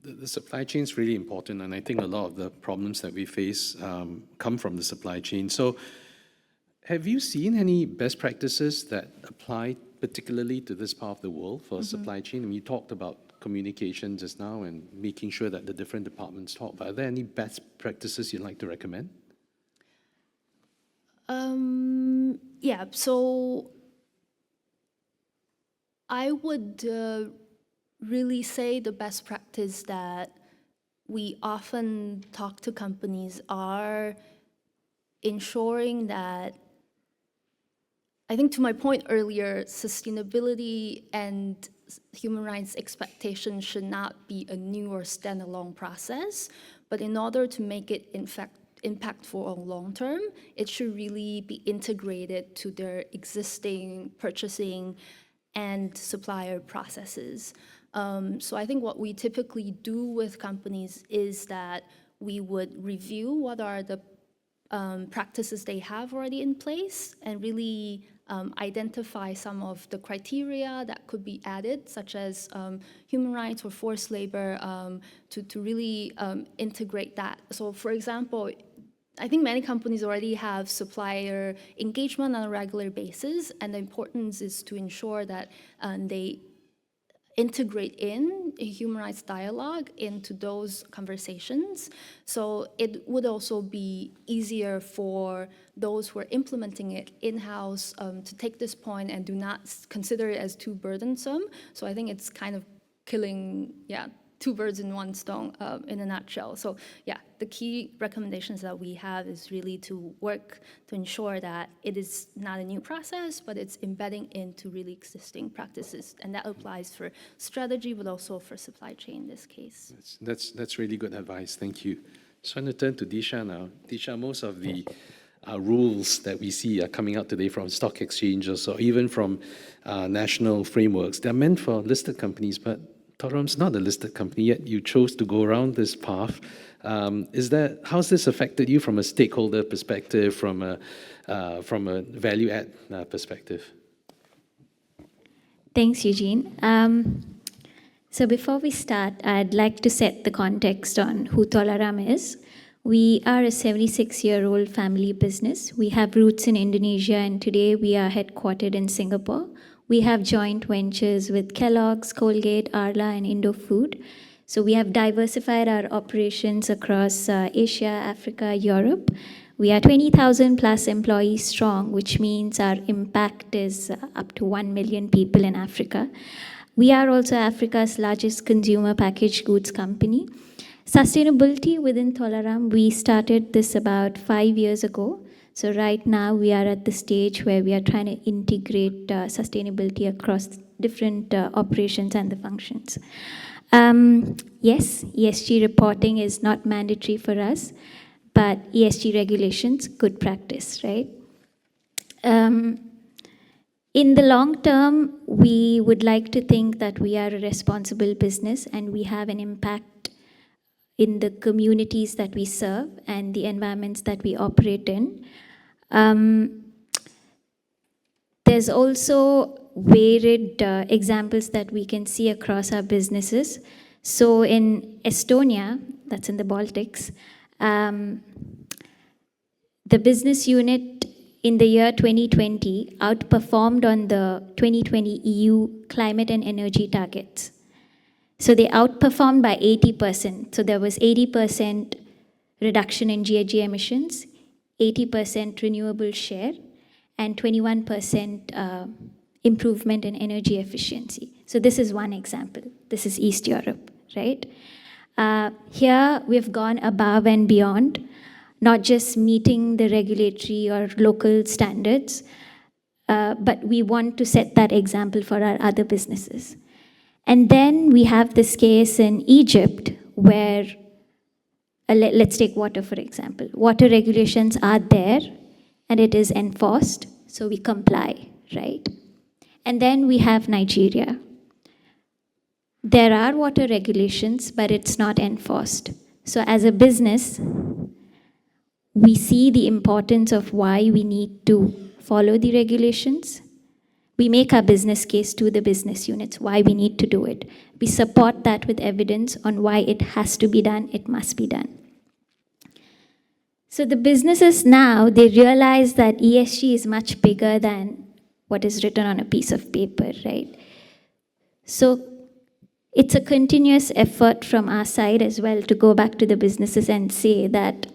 The supply chain is really important, and I think a lot of the problems that we face come from the supply chain. So have you seen any best practices that apply particularly to this part of the world for supply chain? I mean, you talked about communication just now and making sure that the different departments talk, but are there any best practices you'd like to recommend? Yeah, so I would really say the best practice that we often talk to companies are ensuring that, I think to my point earlier, sustainability and human rights expectations should not be a new or standalone process, but in order to make it in fact impactful or long term, it should really be integrated to their existing purchasing and supplier processes. So I think what we typically do with companies is that we would review what are the practices they have already in place and really identify some of the criteria that could be added, such as human rights or forced labor, to really integrate that. So for example, I think many companies already have supplier engagement on a regular basis, and the importance is to ensure that they integrate in a human rights dialogue into those conversations. So it would also be easier for those who are implementing it in-house to take this point and do not consider it as too burdensome. So I think it's kind of killing, two birds in one stone in a nutshell. So yeah, the key recommendations that we have is really to work to ensure that it is not a new process, but it's embedding into really existing practices. And that applies for strategy, but also for supply chain in this case. That's really good advice. Thank you. So I'm going to turn to Disha now. Disha, most of the rules that we see are coming out today from stock exchanges or even from national frameworks. They're meant for listed companies, but Toram's not a listed company, yet you chose to go around this path. How's this affected you from a stakeholder perspective, from a value add perspective? Thanks, Eugene. So before we start, I'd like to set the context on who Tolaram is. We are a 76-year-old family business. We have roots in Indonesia, and today we are headquartered in Singapore. We have joint ventures with Kellogg's, Colgate, Arla, and Indofood. So we have diversified our operations across Asia, Africa, Europe. We are 20,000 plus employees strong, which means our impact is up to 1 million people in Africa. We are also Africa's largest consumer packaged goods company. Sustainability within Tolaram, we started this about 5 years ago. So right now we are at the stage where we are trying to integrate sustainability across different operations and the functions. Yes, ESG reporting is not mandatory for us, but ESG regulations, good practice, right? In the long term, we would like to think that we are a responsible business and we have an impact in the communities that we serve and the environments that we operate in. There's also varied examples that we can see across our businesses. So in Estonia, that's in the Baltics, the business unit in the year 2020 outperformed on the 2020 EU climate and energy targets. So they outperformed by 80%. So there was 80% reduction in GHG emissions, 80% renewable share, and 21% improvement in energy efficiency. So this is one example. This is East Europe, right? Here we've gone above and beyond, not just meeting the regulatory or local standards, but we want to set that example for our other businesses. And then we have this case in Egypt where, let's take water for example. Water regulations are there and it is enforced, so we comply, right? And then we have Nigeria. There are water regulations, but it's not enforced. So as a business, we see the importance of why we need to follow the regulations. We make our business case to the business units, why we need to do it. We support that with evidence on why it has to be done, it must be done. So the businesses now, they realize that ESG is much bigger than what is written on a piece of paper, right? So it's a continuous effort from our side as well to go back to the businesses and say that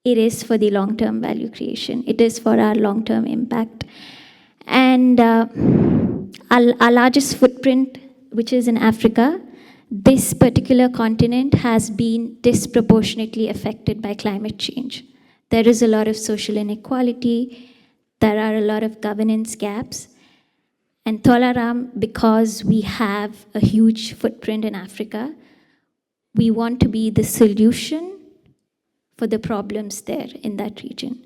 it is for the long-term value creation. It is for our long-term impact. And our largest footprint, which is in Africa, this particular continent has been disproportionately affected by climate change. There is a lot of social inequality. There are a lot of governance gaps. And Tolaram, because we have a huge footprint in Africa, we want to be the solution for the problems there in that region.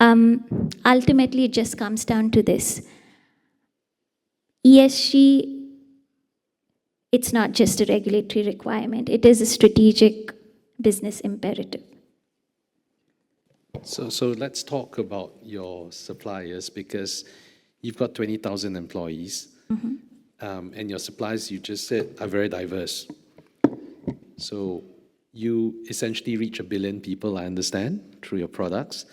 Ultimately, it just comes down to this. ESG, it's not just a regulatory requirement. It is a strategic business imperative. So let's talk about your suppliers, because you've got 20,000 employees, and your suppliers, you just said, are very diverse. So you essentially reach 1 billion people, I understand, through your products.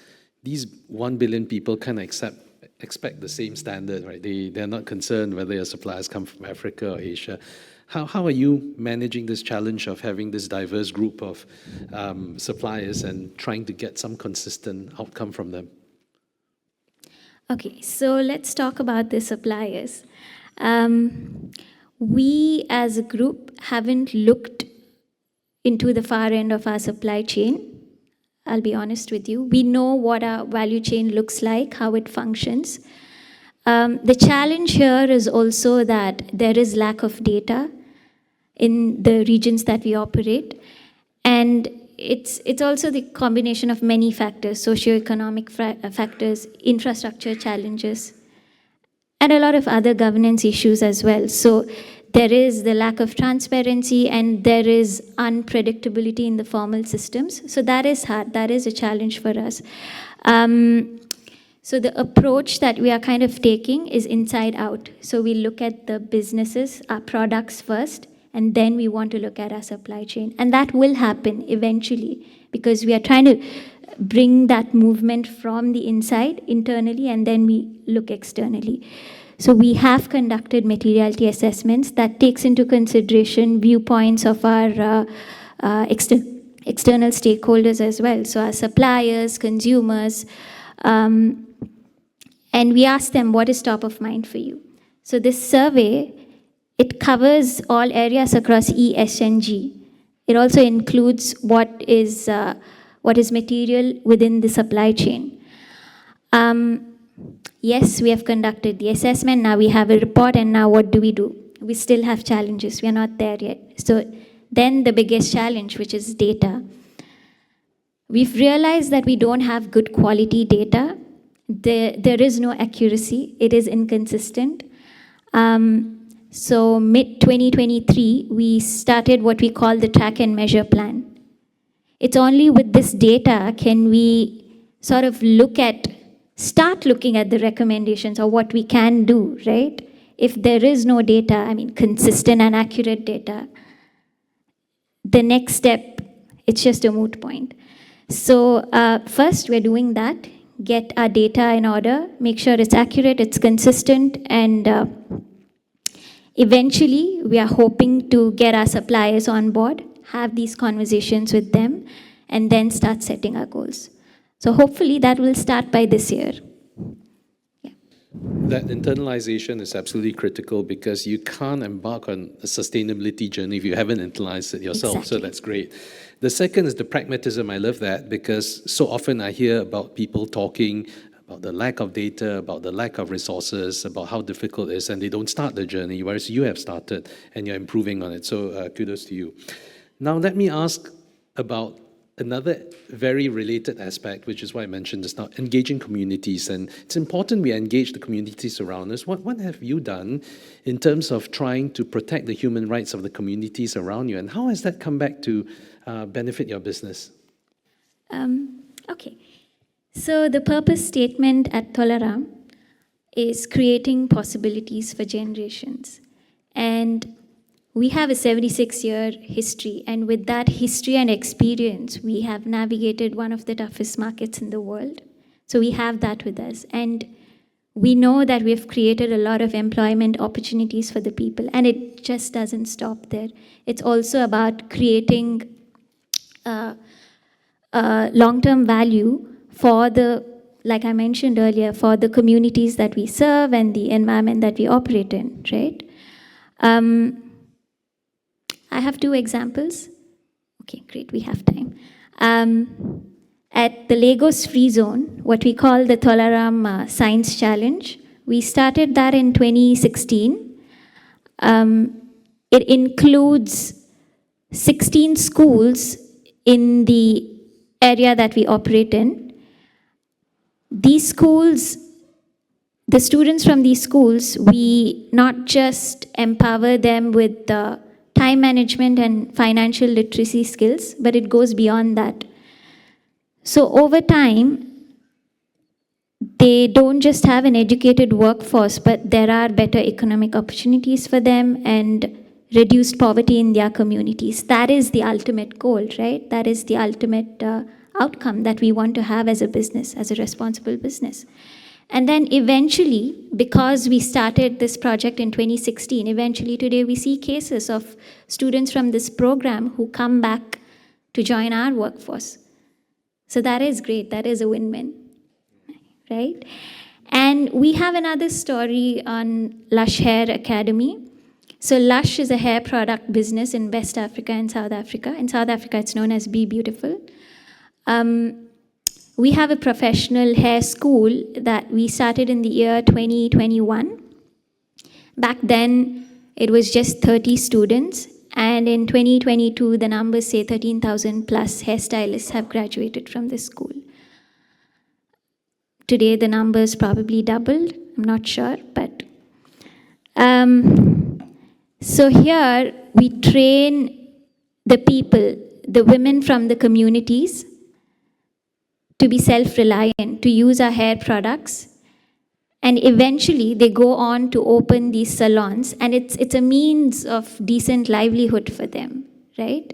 These 1 billion people can expect the same standard, right? They're not concerned whether your suppliers come from Africa or Asia. How are you managing this challenge of having this diverse group of suppliers and trying to get some consistent outcome from them? Okay, so let's talk about the suppliers. We as a group haven't looked into the far end of our supply chain. I'll be honest with you. We know what our value chain looks like, how it functions. The challenge here is also that there is lack of data in the regions that we operate. And it's also the combination of many factors, socioeconomic factors, infrastructure challenges, and a lot of other governance issues as well. So there is the lack of transparency and there is unpredictability in the formal systems. So that is hard. That is a challenge for us. So the approach that we are kind of taking is inside out. So we look at the businesses, our products first, and then we want to look at our supply chain. And that will happen eventually because we are trying to bring that movement from the inside, internally, and then we look externally. So we have conducted materiality assessments that takes into consideration viewpoints of our external stakeholders as well. So our suppliers, consumers, and we ask them what is top of mind for you. So this survey, it covers all areas across E, S, and G. It also includes what is material within the supply chain. Yes, we have conducted the assessment. Now we have a report, and now what do? We still have challenges. We are not there yet. So then the biggest challenge, which is data. We've realized that we don't have good quality data. There is no accuracy. It is inconsistent. So mid-2023, we started what we call the track and measure plan. It's only with this data can we sort of start looking at the recommendations or what we can do, right? If there is no data, I mean, consistent and accurate data, the next step, it's just a moot point. So first, we're doing that, get our data in order, make sure it's accurate, it's consistent, and eventually, we are hoping to get our suppliers on board, have these conversations with them, and then start setting our goals. So hopefully that will start by this year. Yeah. That internalization is absolutely critical because you can't embark on a sustainability journey if you haven't internalized it yourself. Exactly. So that's great. The second is the pragmatism. I love that because so often I hear about people talking about the lack of data, about the lack of resources, about how difficult it is, and they don't start the journey, whereas you have started and you're improving on it. So kudos to you. Now let me ask about another very related aspect, which is why I mentioned just now, engaging communities. And it's important we engage the communities around us. What have you done in terms of trying to protect the human rights of the communities around you? And how has that come back to benefit your business? Okay. So the purpose statement at Tolaram is creating possibilities for generations. And we have a 76-year history, and with that history and experience, we have navigated one of the toughest markets in the world. So we have that with us. And we know that we've created a lot of employment opportunities for the people, and it just doesn't stop there. It's also about creating long-term value for the, like I mentioned earlier, for the communities that we serve and the environment that we operate in, right? I have 2 examples. Okay, great, we have time. At the Lagos Free Zone, what we call the Tolaram Science Challenge, we started that in 2016. It includes 16 schools in the area that we operate in. These schools, the students from these schools, we not just empower them with time management and financial literacy skills, but it goes beyond that. So over time, they don't just have an educated workforce, but there are better economic opportunities for them and reduced poverty in their communities. That is the ultimate goal, right? That is the ultimate outcome that we want to have as a business, as a responsible business. And then eventually, because we started this project in 2016, eventually today we see cases of students from this program who come back to join our workforce. So that is great, that is a win-win, right? And we have another story on Lush Hair Academy. So Lush is a hair product business in West Africa and South Africa. In South Africa, it's known as Be Beautiful. We have a professional hair school that we started in the year 2021. Back then, it was just 30 students. And in 2022, the numbers say 13,000 plus hairstylists have graduated from this school. Today, the numbers probably doubled. I'm not sure, but... So here, we train the people, the women from the communities, to be self-reliant, to use our hair products. And eventually, they go on to open these salons, and it's a means of decent livelihood for them, right?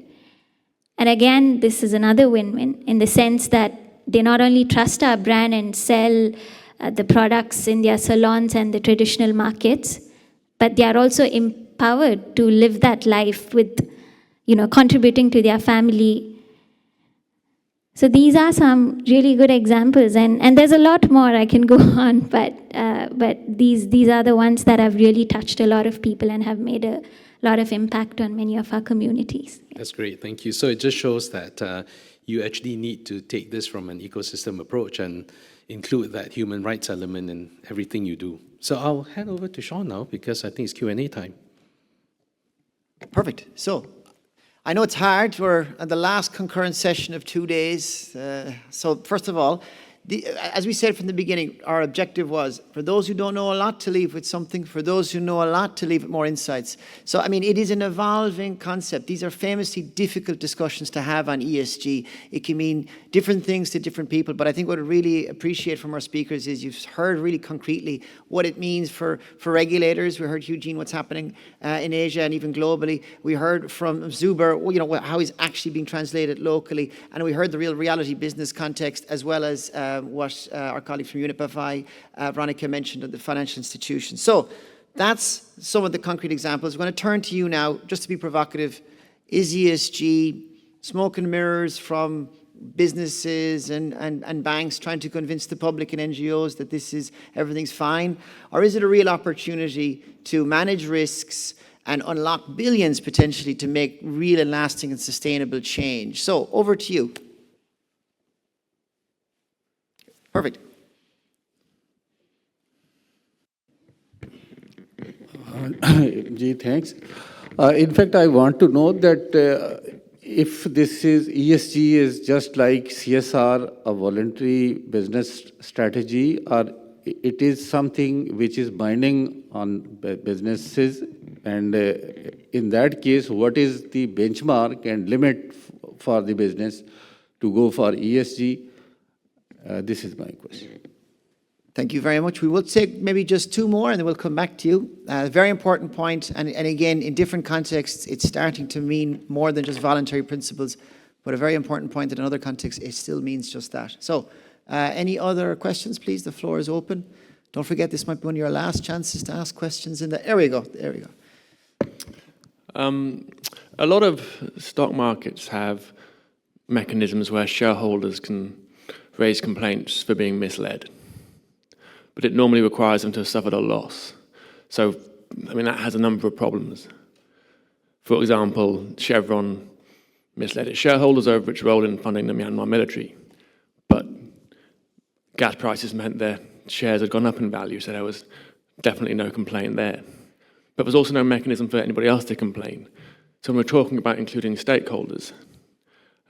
And again, this is another win-win in the sense that they not only trust our brand and sell the products in their salons and the traditional markets, but they are also empowered to live that life with, contributing to their family. So these are some really good examples, and there's a lot more I can go on, but these are the ones that have really touched a lot of people and have made a lot of impact on many of our communities. That's great, thank you. So it just shows that you actually need to take this from an ecosystem approach and include that human rights element in everything you do. So I'll hand over to Sean now, because I think it's Q&A time. Perfect. So I know it's hard. We're at the last concurrent session of 2 days. So first of all, as we said from the beginning, our objective was for those who don't know a lot to leave with something, for those who know a lot to leave with more insights. So, I mean, it is an evolving concept. These are famously difficult discussions to have on ESG. It can mean different things to different people, but I think what I really appreciate from our speakers is you've heard really concretely what it means for regulators. We heard, Eugene, what's happening in Asia and even globally. We heard from Zuber, how he's actually being translated locally. And we heard the real reality business context, as well as what our colleague from Unipify, Veronica, mentioned of the financial institutions. So that's some of the concrete examples. I'm going to turn to you now, just to be provocative. Is ESG smoke and mirrors from businesses and banks trying to convince the public and NGOs that everything's fine? Or is it a real opportunity to manage risks and unlock billions potentially to make real and lasting and sustainable change? So over to you. Perfect. Gee, thanks. In fact, I want to know that if this is ESG is just like CSR, a voluntary business strategy, or it is something which is binding on businesses, and in that case, what is the benchmark and limit for the business to go for ESG? This is my question. Thank you very much. We will take maybe just 2 more and then we'll come back to you. Very important point. And again, in different contexts, it's starting to mean more than just voluntary principles, but a very important point that in other contexts, it still means just that. So any other questions, please? The floor is open. Don't forget, this might be one of your last chances to ask questions in the... There we go, there we go. A lot of stock markets have mechanisms where shareholders can raise complaints for being misled, but it normally requires them to have suffered a loss. So, I mean, that has a number of problems. For example, Chevron misled its shareholders over its role in funding the Myanmar military, but gas prices meant their shares had gone up in value, so there was definitely no complaint there. But there's also no mechanism for anybody else to complain. So when we're talking about including stakeholders,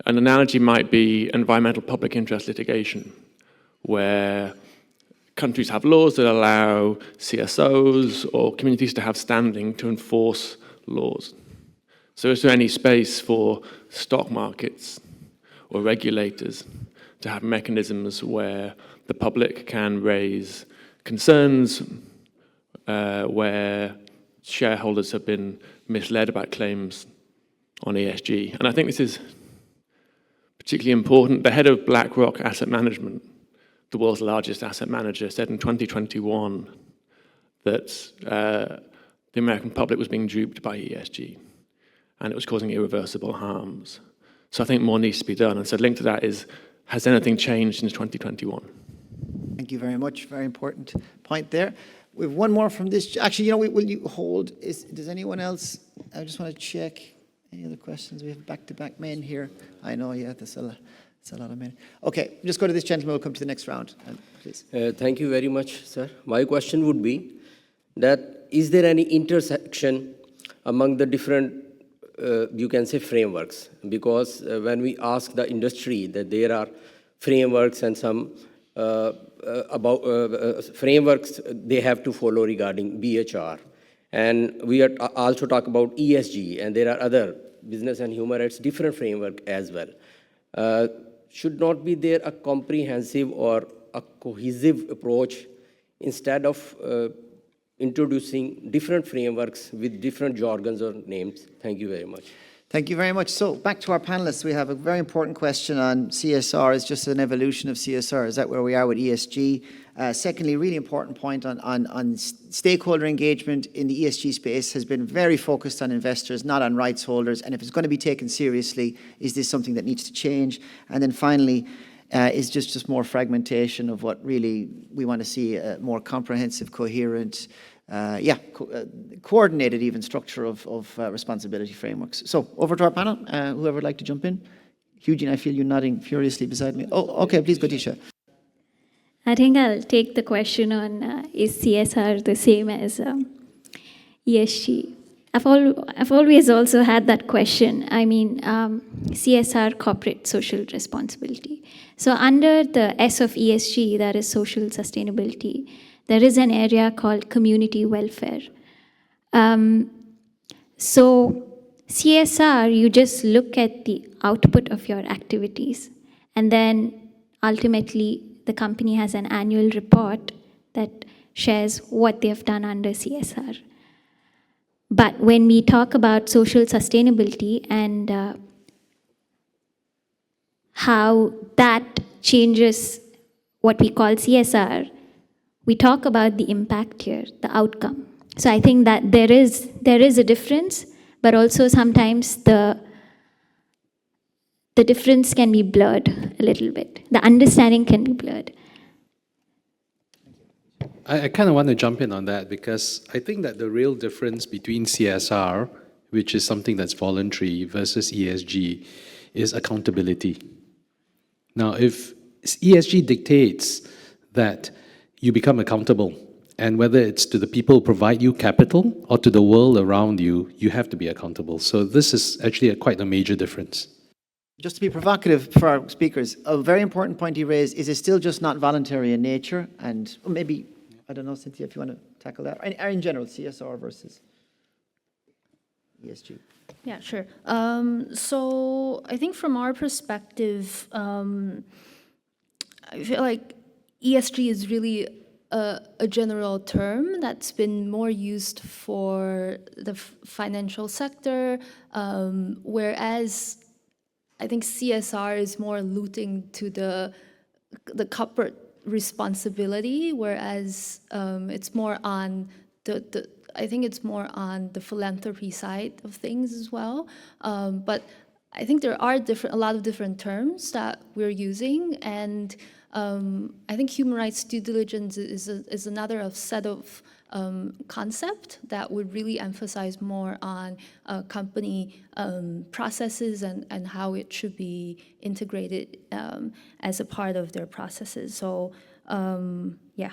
an analogy might be environmental public interest litigation, where countries have laws that allow CSOs or communities to have standing to enforce laws. So is there any space for stock markets or regulators to have mechanisms where the public can raise concerns where shareholders have been misled about claims on ESG? And I think this is particularly important. The head of BlackRock Asset Management, the world's largest asset manager, said in 2021 that the American public was being duped by ESG, and it was causing irreversible harms. So I think more needs to be done. And so linked to that is, has anything changed since 2021? Thank you very much. Very important point there. We have one more from this. Actually, you know, will you hold? Does anyone else? I just want to check. Any other questions? We have back-to-back men here. I know, yeah, that's a lot of men. Okay, just go to this gentleman. We'll come to the next round, please. Thank you very much, sir. My question would be that is there any intersection among the different, you can say, frameworks? Because when we ask the industry that there are frameworks and some frameworks they have to follow regarding BHR. And we are also talk about ESG, and there are other business and human rights different framework as well. Should not be there a comprehensive or a cohesive approach instead of introducing different frameworks with different jargons or names? Thank you very much. Thank you very much. So back to our panelists, we have a very important question on CSR. Is just an evolution of CSR. Is that where we are with ESG? Secondly, really important point on stakeholder engagement in the ESG space has been very focused on investors, not on rights holders. And if it's going to be taken seriously, is this something that needs to change? And then finally, is just more fragmentation of what really we want to see, a more comprehensive, coherent, coordinated even structure of responsibility frameworks. So over to our panel, whoever would like to jump in. Eugene, I feel you nodding furiously beside me. Oh, okay, please go, Tisha. I think I'll take the question on is CSR the same as ESG? I've always also had that question. I mean, CSR, corporate social responsibility. So under the S of ESG, that is social sustainability, there is an area called community welfare. So CSR, you just look at the output of your activities, and then ultimately the company has an annual report that shares what they have done under CSR. But when we talk about social sustainability and how that changes what we call CSR, we talk about the impact here, the outcome. So I think that there is a difference, but also sometimes the difference can be blurred a little bit. The understanding can be blurred. I kind of want to jump in on that because I think that the real difference between CSR, which is something that's voluntary, versus ESG, is accountability. Now, if ESG dictates that you become accountable, and whether it's to the people who provide you capital or to the world around you, you have to be accountable. So this is actually quite a major difference. Just to be provocative for our speakers, a very important point he raised is it's still just not voluntary in nature, and maybe, I don't know, Cynthia, if you want to tackle that, or in general, CSR versus ESG. Yeah, sure. So I think from our perspective, I feel like ESG is really a general term that's been more used for the financial sector, whereas I think CSR is more alluding to the corporate responsibility, whereas it's more on I think it's more on the philanthropy side of things as well. But I think there are a lot of different terms that we're using, and I think human rights due diligence is another set of concept that would really emphasize more on company processes and how it should be integrated as a part of their processes. So yeah,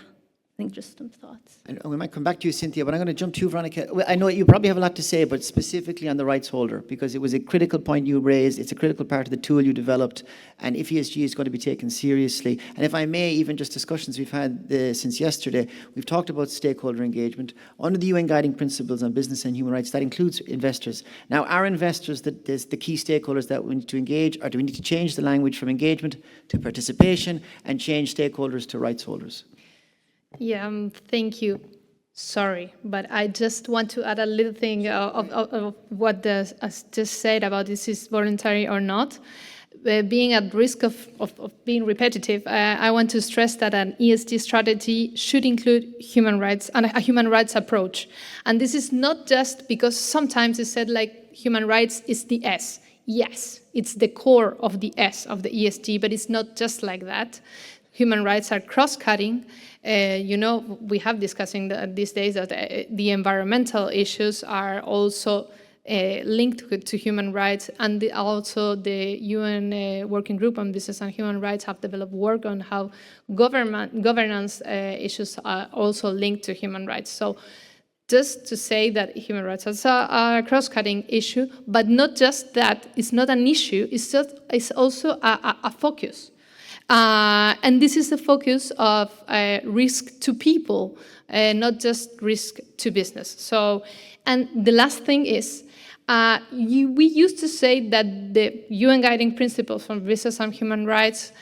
I think just some thoughts. And we might come back to you, Cynthia, but I'm going to jump to you, Veronica. Well, I know you probably have a lot to say, but specifically on the rights holder, because it was a critical point you raised. It's a critical part of the tool you developed, and if ESG is going to be taken seriously, and if I may, even just discussions we've had since yesterday, we've talked about stakeholder engagement. Under the UN Guiding Principles on Business and Human Rights, that includes investors. Now, are investors the key stakeholders that we need to engage, or do we need to change the language from engagement to participation and change stakeholders to rights holders? Yeah, thank you. Sorry, but I just want to add a little thing of what as just said about this is voluntary or not. Being at risk of being repetitive, I want to stress that an ESG strategy should include human rights and a human rights approach. And this is not just because sometimes it's said like human rights is the S. Yes, it's the core of the S of the ESG, but it's not just like that. Human rights are cross-cutting. We have discussing these days that the environmental issues are also linked to human rights, and also the UN Working Group on Business and Human Rights have developed work on how governance issues are also linked to human rights. So just to say that human rights is a cross-cutting issue, but not just that, it's not an issue, it's also a focus. And this is the focus of risk to people, not just risk to business. So, and the last thing is, we used to say that the UN Guiding Principles on Business and Human Rights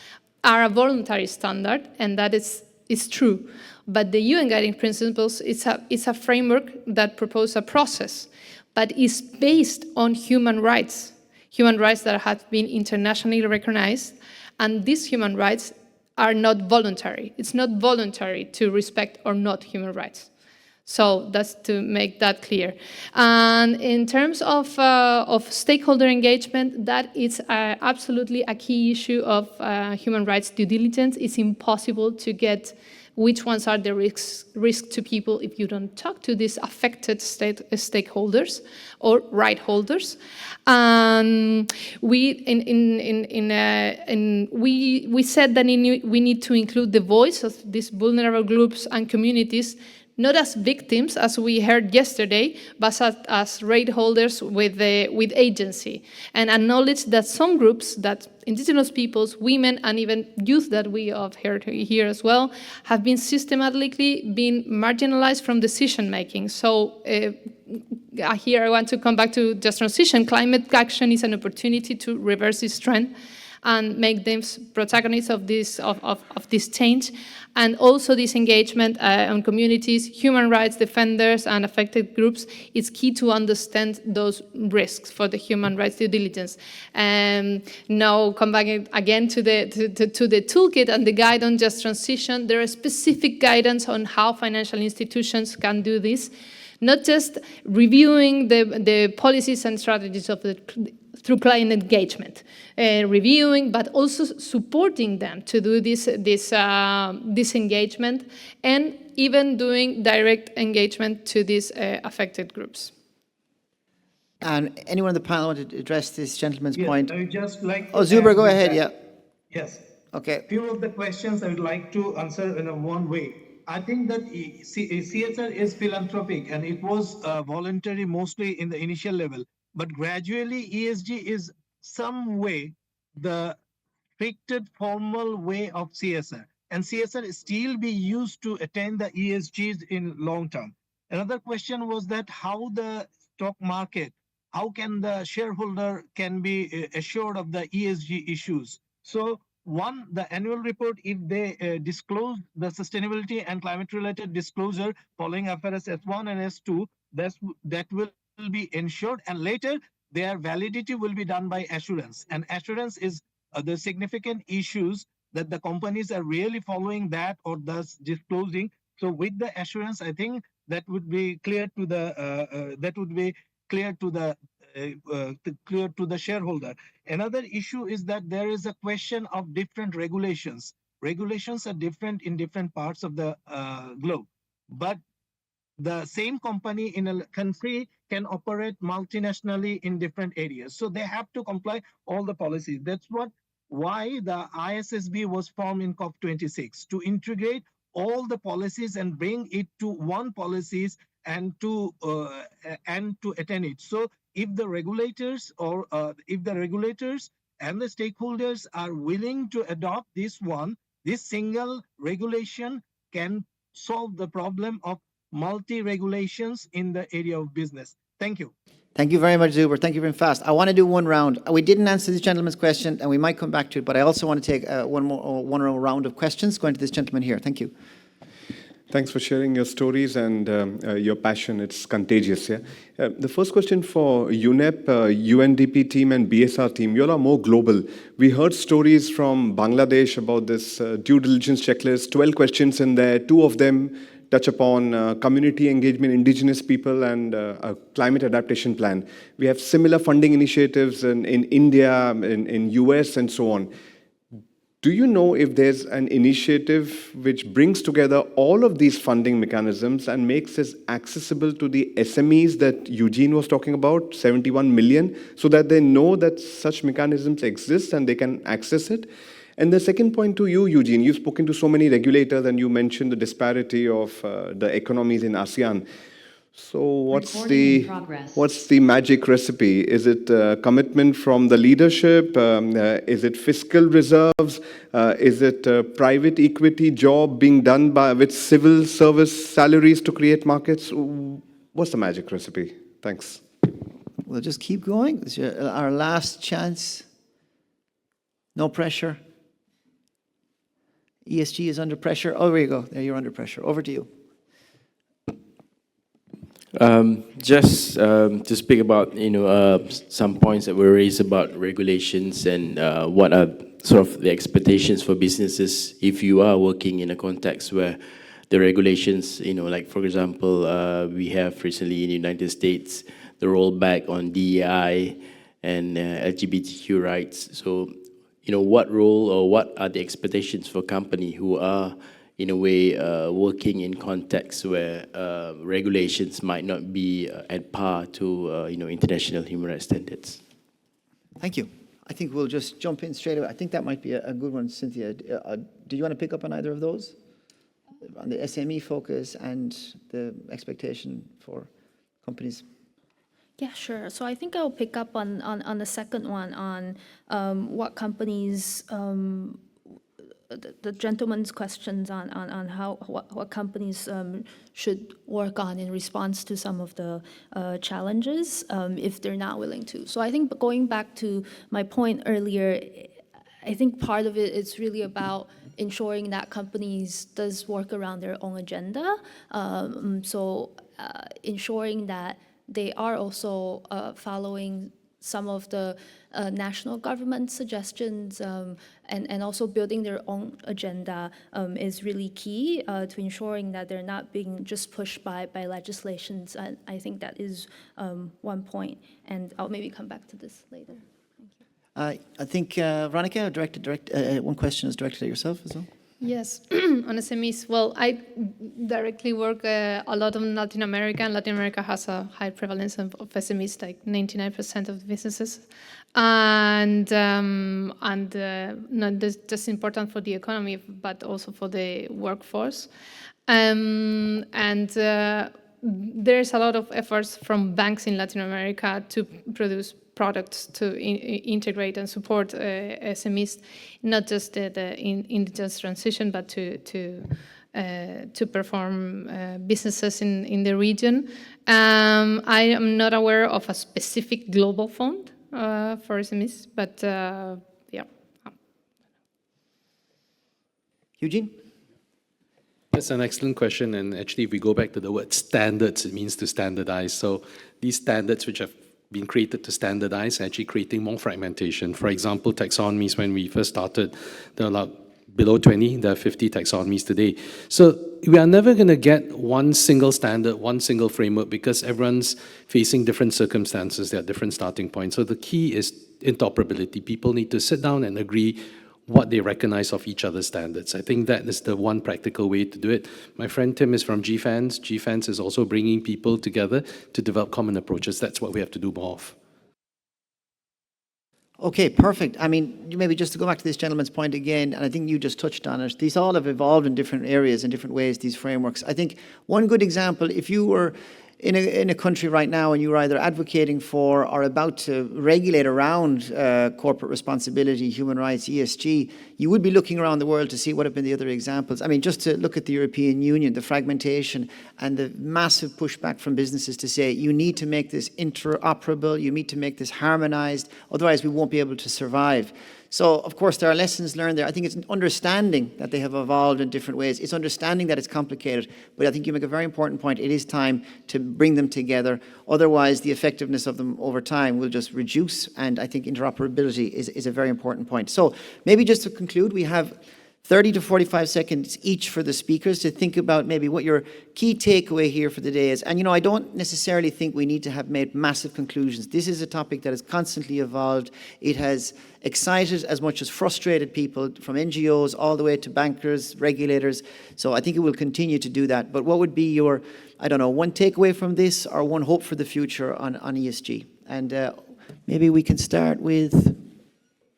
are a voluntary standard, and that is true. But the UN Guiding Principles is a framework that proposes a process, but is based on human rights that have been internationally recognized. And these human rights are not voluntary. It's not voluntary to respect or not human rights. So that's to make that clear. And in terms of stakeholder engagement, that is absolutely a key issue of human rights due diligence. It's impossible to get which ones are the risks to people if you don't talk to these affected stakeholders or right holders. We said that we need to include the voice of these vulnerable groups and communities, not as victims, as we heard yesterday, but as right holders with agency, and acknowledge that some groups, that indigenous peoples, women, and even youth that we have heard here as well, have been systematically being marginalized from decision making. So here I want to come back to just transition. Climate action is an opportunity to reverse this trend and make them protagonists of this change. And also this engagement on communities, human rights defenders, and affected groups is key to understand those risks for the human rights due diligence. Now, come back again to the toolkit and the guide on just transition. There are specific guidance on how financial institutions can do this, not just reviewing the policies and strategies of through client engagement, reviewing, but also supporting them to do this engagement, and even doing direct engagement to these affected groups. And anyone on the panel want to address this gentleman's Yes, point? I would just like to Zuber, add go with ahead, that. yeah. Yes. Okay. Few of the questions I would like to answer in one way. I think that CSR is philanthropic, and it was voluntary mostly in the initial level. But gradually, ESG is some way the stricted formal way of CSR. And CSR still be used to attain the ESGs in long term. Another question was that how the stock market, how can the shareholder can be assured of the ESG issues? So one, the annual report, if they disclose the sustainability and climate related disclosure following FRS S1 and S2, that will be ensured, and later their validity will be done by assurance. And assurance is the significant issues that the companies are really following that or thus disclosing. So with the assurance, I think that would be clear to the clear to the shareholder. Another issue is that there is a question of different regulations. Regulations are different in different parts of the globe, but the same company in a country can operate multinationally in different areas. So they have to comply all the policies. That's why the ISSB was formed in COP26 to integrate all the policies and bring it to one policies and to attain it. So if the regulators and the stakeholders are willing to adopt this single regulation can solve the problem of multi-regulations in the area of business. Thank you. Thank you very much, Zuber. Thank you very fast. I want to do one round. We didn't answer this gentleman's question, and we might come back to it, but I also want to take one more round of questions going to this gentleman here. Thank you. Thanks for sharing your stories and your passion. It's contagious. Yeah. The first question for UNEP, UNDP team, and BSR team. You all are more global. We heard stories from Bangladesh about this due diligence checklist. 12 questions in there. 2 of them touch upon community engagement, indigenous people, and a climate adaptation plan. We have similar funding initiatives in India, in US, and so on. Do you know if there's an initiative which brings together all of these funding mechanisms and makes this accessible to the SMEs that Eugene was talking about, 71 million, so that they know that such mechanisms exist and they can access it? And the second point to you, Eugene, you've spoken to so many regulators and you mentioned the disparity of the economies in ASEAN. So what's the magic recipe? Is it commitment from the leadership? Is it fiscal reserves? Is it private equity job being done with civil service salaries to create markets? What's the magic recipe? Thanks. We'll just keep going. This is our last chance. No pressure. ESG is under pressure. Oh, there you go. There, you're under pressure. Over to you. Just to speak about some points that were raised about regulations and what are sort of the expectations for businesses if you are working in a context where the regulations, like for example, we have recently in the United States the rollback on DEI and LGBTQ rights. So, what role or what are the expectations for companies who are in a way working in contexts where regulations might not be at par to international human rights standards? Thank you. I think we'll just jump in straight away. I think that might be a good one, Cynthia. Do you want to pick up on either of those? On the SME focus and the expectation for companies? Yeah, sure. So I think I'll pick up on the second one on what companies, the gentleman's questions on what companies should work on in response to some of the challenges if they're not willing to. So I think going back to my point earlier, I think part of it is really about ensuring that companies does work around their own agenda. Ensuring that they are also following some of the national government suggestions and also building their own agenda is really key to ensuring that they're not being just pushed by legislations. And I think that is one point, and I'll maybe come back to this later. Thank you. I think, Veronica, one question is directed at yourself as well. Yes, on SMEs. Well, I directly work a lot in Latin America, and Latin America has a high prevalence of SMEs, like 99% of the businesses, and not just important for the economy, but also for the workforce. There's a lot of efforts from banks in Latin America to produce products to integrate and support SMEs, not just in just transition, but to perform businesses in the region. I am not aware of a specific global fund for SMEs, but yeah. Eugene? That's an excellent question, and actually if we go back to the word standards, it means to standardize. So these standards which have been created to standardize, actually creating more fragmentation. For example, taxonomies, when we first started, there were a lot below 20, there are 50 taxonomies today. So we are never going to get one single standard, one single framework, because everyone's facing different circumstances, there are different starting points. So the key is interoperability. People need to sit down and agree what they recognize of each other's standards. I think that is the one practical way to do it. My friend Tim is from GFANS. GFANS is also bringing people together to develop common approaches. That's what we have to do more of. Okay, perfect. I mean, maybe just to go back to this gentleman's point again, and I think you just touched on it, these all have evolved in different areas, in different ways, these frameworks. I think one good example, if you were in a country right now and you were either advocating for or about to regulate around corporate responsibility, human rights, ESG, you would be looking around the world to see what have been the other examples. I mean, just to look at the European Union, the fragmentation and the massive pushback from businesses to say, you need to make this interoperable, you need to make this harmonized, otherwise we won't be able to survive. So, of course, there are lessons learned there. I think it's an understanding that they have evolved in different ways. It's understanding that it's complicated. But I think you make a very important point. It is time to bring them together. Otherwise, the effectiveness of them over time will just reduce. And I think interoperability is a very important point. So maybe just to conclude, we have 30 to 45 seconds each for the speakers to think about maybe what your key takeaway here for the day is. And, you know, I don't necessarily think we need to have made massive conclusions. This is a topic that has constantly evolved. It has excited as much as frustrated people, from NGOs all the way to bankers, regulators. So I think it will continue to do that. But what would be your, I don't know, one takeaway from this or one hope for the future on ESG? And maybe we can start with,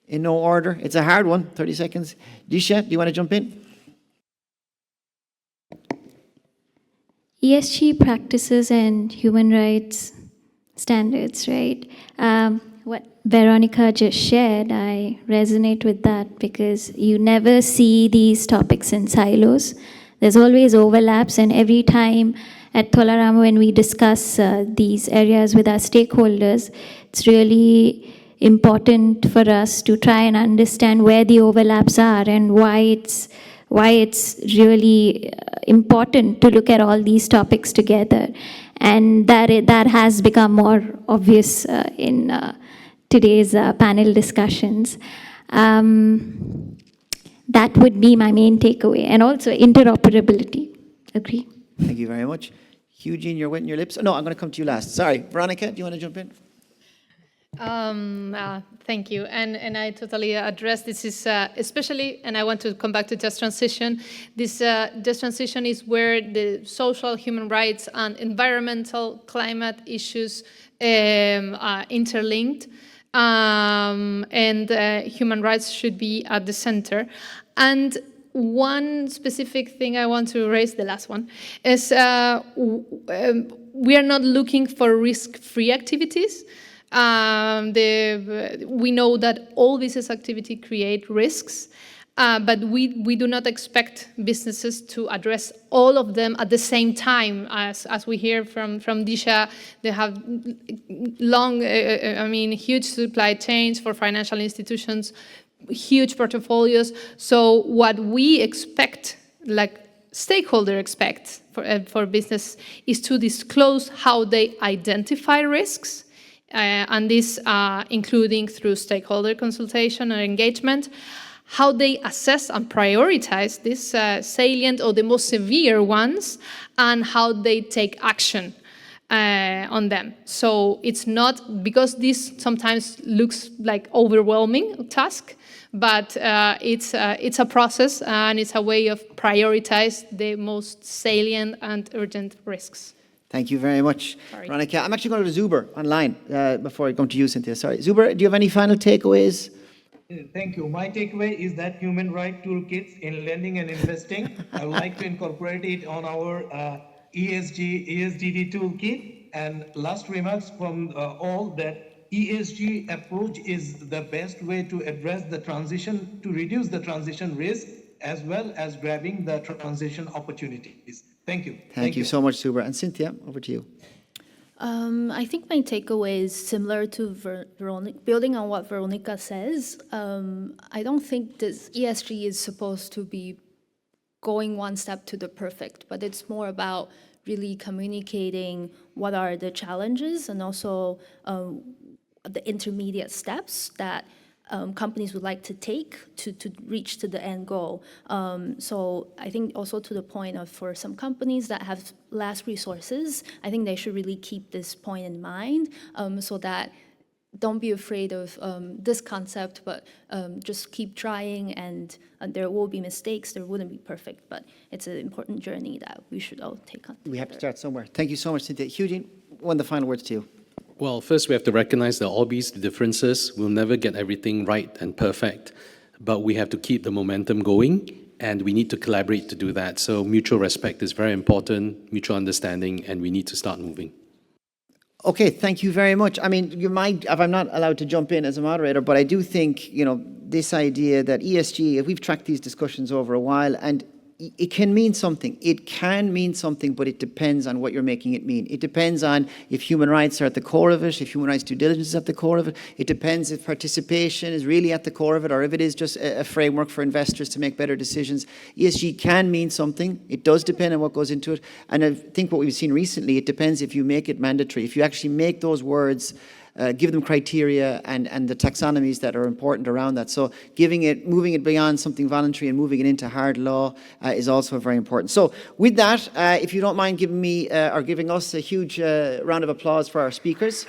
in no order. It's a hard one, 30 seconds. Disha, do you want to jump in? ESG practices and human rights standards, right? What Veronica just shared, I resonate with that because you never see these topics in silos. There's always overlaps, and every time at Tolarama when we discuss these areas with our stakeholders, it's really important for us to try and understand where the overlaps are and why it's really important to look at all these topics together. And that has become more obvious in today's panel discussions. That would be my main takeaway. And also interoperability. Agree. Thank you very much. Eugene, you're wetting your lips. No, I'm going to come to you last. Sorry. Veronica, do you want to jump in? Thank you. And I totally address this is especially, and I want to come back to just transition. This just transition is where the social, human rights, and environmental climate issues are interlinked. And human rights should be at the center. And one specific thing I want to raise, the last one, is we are not looking for risk-free activities. We know that all business activity create risks, but we do not expect businesses to address all of them at the same time. As we hear from Disha, they have huge supply chains for financial institutions, huge portfolios. So what we expect, like stakeholders expect for business, is to disclose how they identify risks. And this including through stakeholder consultation or engagement, how they assess and prioritize these salient or the most severe ones, and how they take action on them. So it's not, because this sometimes looks like overwhelming task, but it's a process and it's a way of prioritize the most salient and urgent risks. Thank you very much, Veronica. I'm actually going to Zuber online before I come to you, Cynthia. Sorry. Zuber, do you have any final takeaways? Thank you. My takeaway is that human right toolkits in lending and investing, I would like to incorporate it on our ESGD toolkit. And last remarks from all that ESG approach is the best way to address the transition, to reduce the transition risk, as well as grabbing the transition opportunities. Thank you. Thank you so much, Zuber. And Cynthia, over to you. I think my takeaway is similar to Veronica, building on what Veronica says. I don't think this ESG is supposed to be going one step to the perfect, but it's more about really communicating what are the challenges and also the intermediate steps that companies would like to take to reach to the end goal. So I think also to the point of for some companies that have less resources, I think they should really keep this point in mind so that don't be afraid of this concept, but just keep trying, and there will be mistakes, there wouldn't be perfect, but it's an important journey that we should all take on. We have to start somewhere. Thank you so much, Cynthia. Eugene, one of the final words to you. Well, first we have to recognize the hobbies, the differences. We'll never get everything right and perfect, but we have to keep the momentum going, and we need to collaborate to do that. So mutual respect is very important, mutual understanding, and we need to start moving. Okay, thank you very much. I mean, you might, if I'm not allowed to jump in as a moderator, but I do think, this idea that ESG, if we've tracked these discussions over a while, and it can mean something. It can mean something, but it depends on what you're making it mean. It depends on if human rights are at the core of it, if human rights due diligence is at the core of it. It depends if participation is really at the core of it, or if it is just a framework for investors to make better decisions. ESG can mean something. It does depend on what goes into it. And I think what we've seen recently, it depends if you make it mandatory. If you actually make those words, give them criteria and the taxonomies that are important around that. So moving it beyond something voluntary and moving it into hard law is also very important. So with that, if you don't mind giving me or giving us a huge round of applause for our speakers.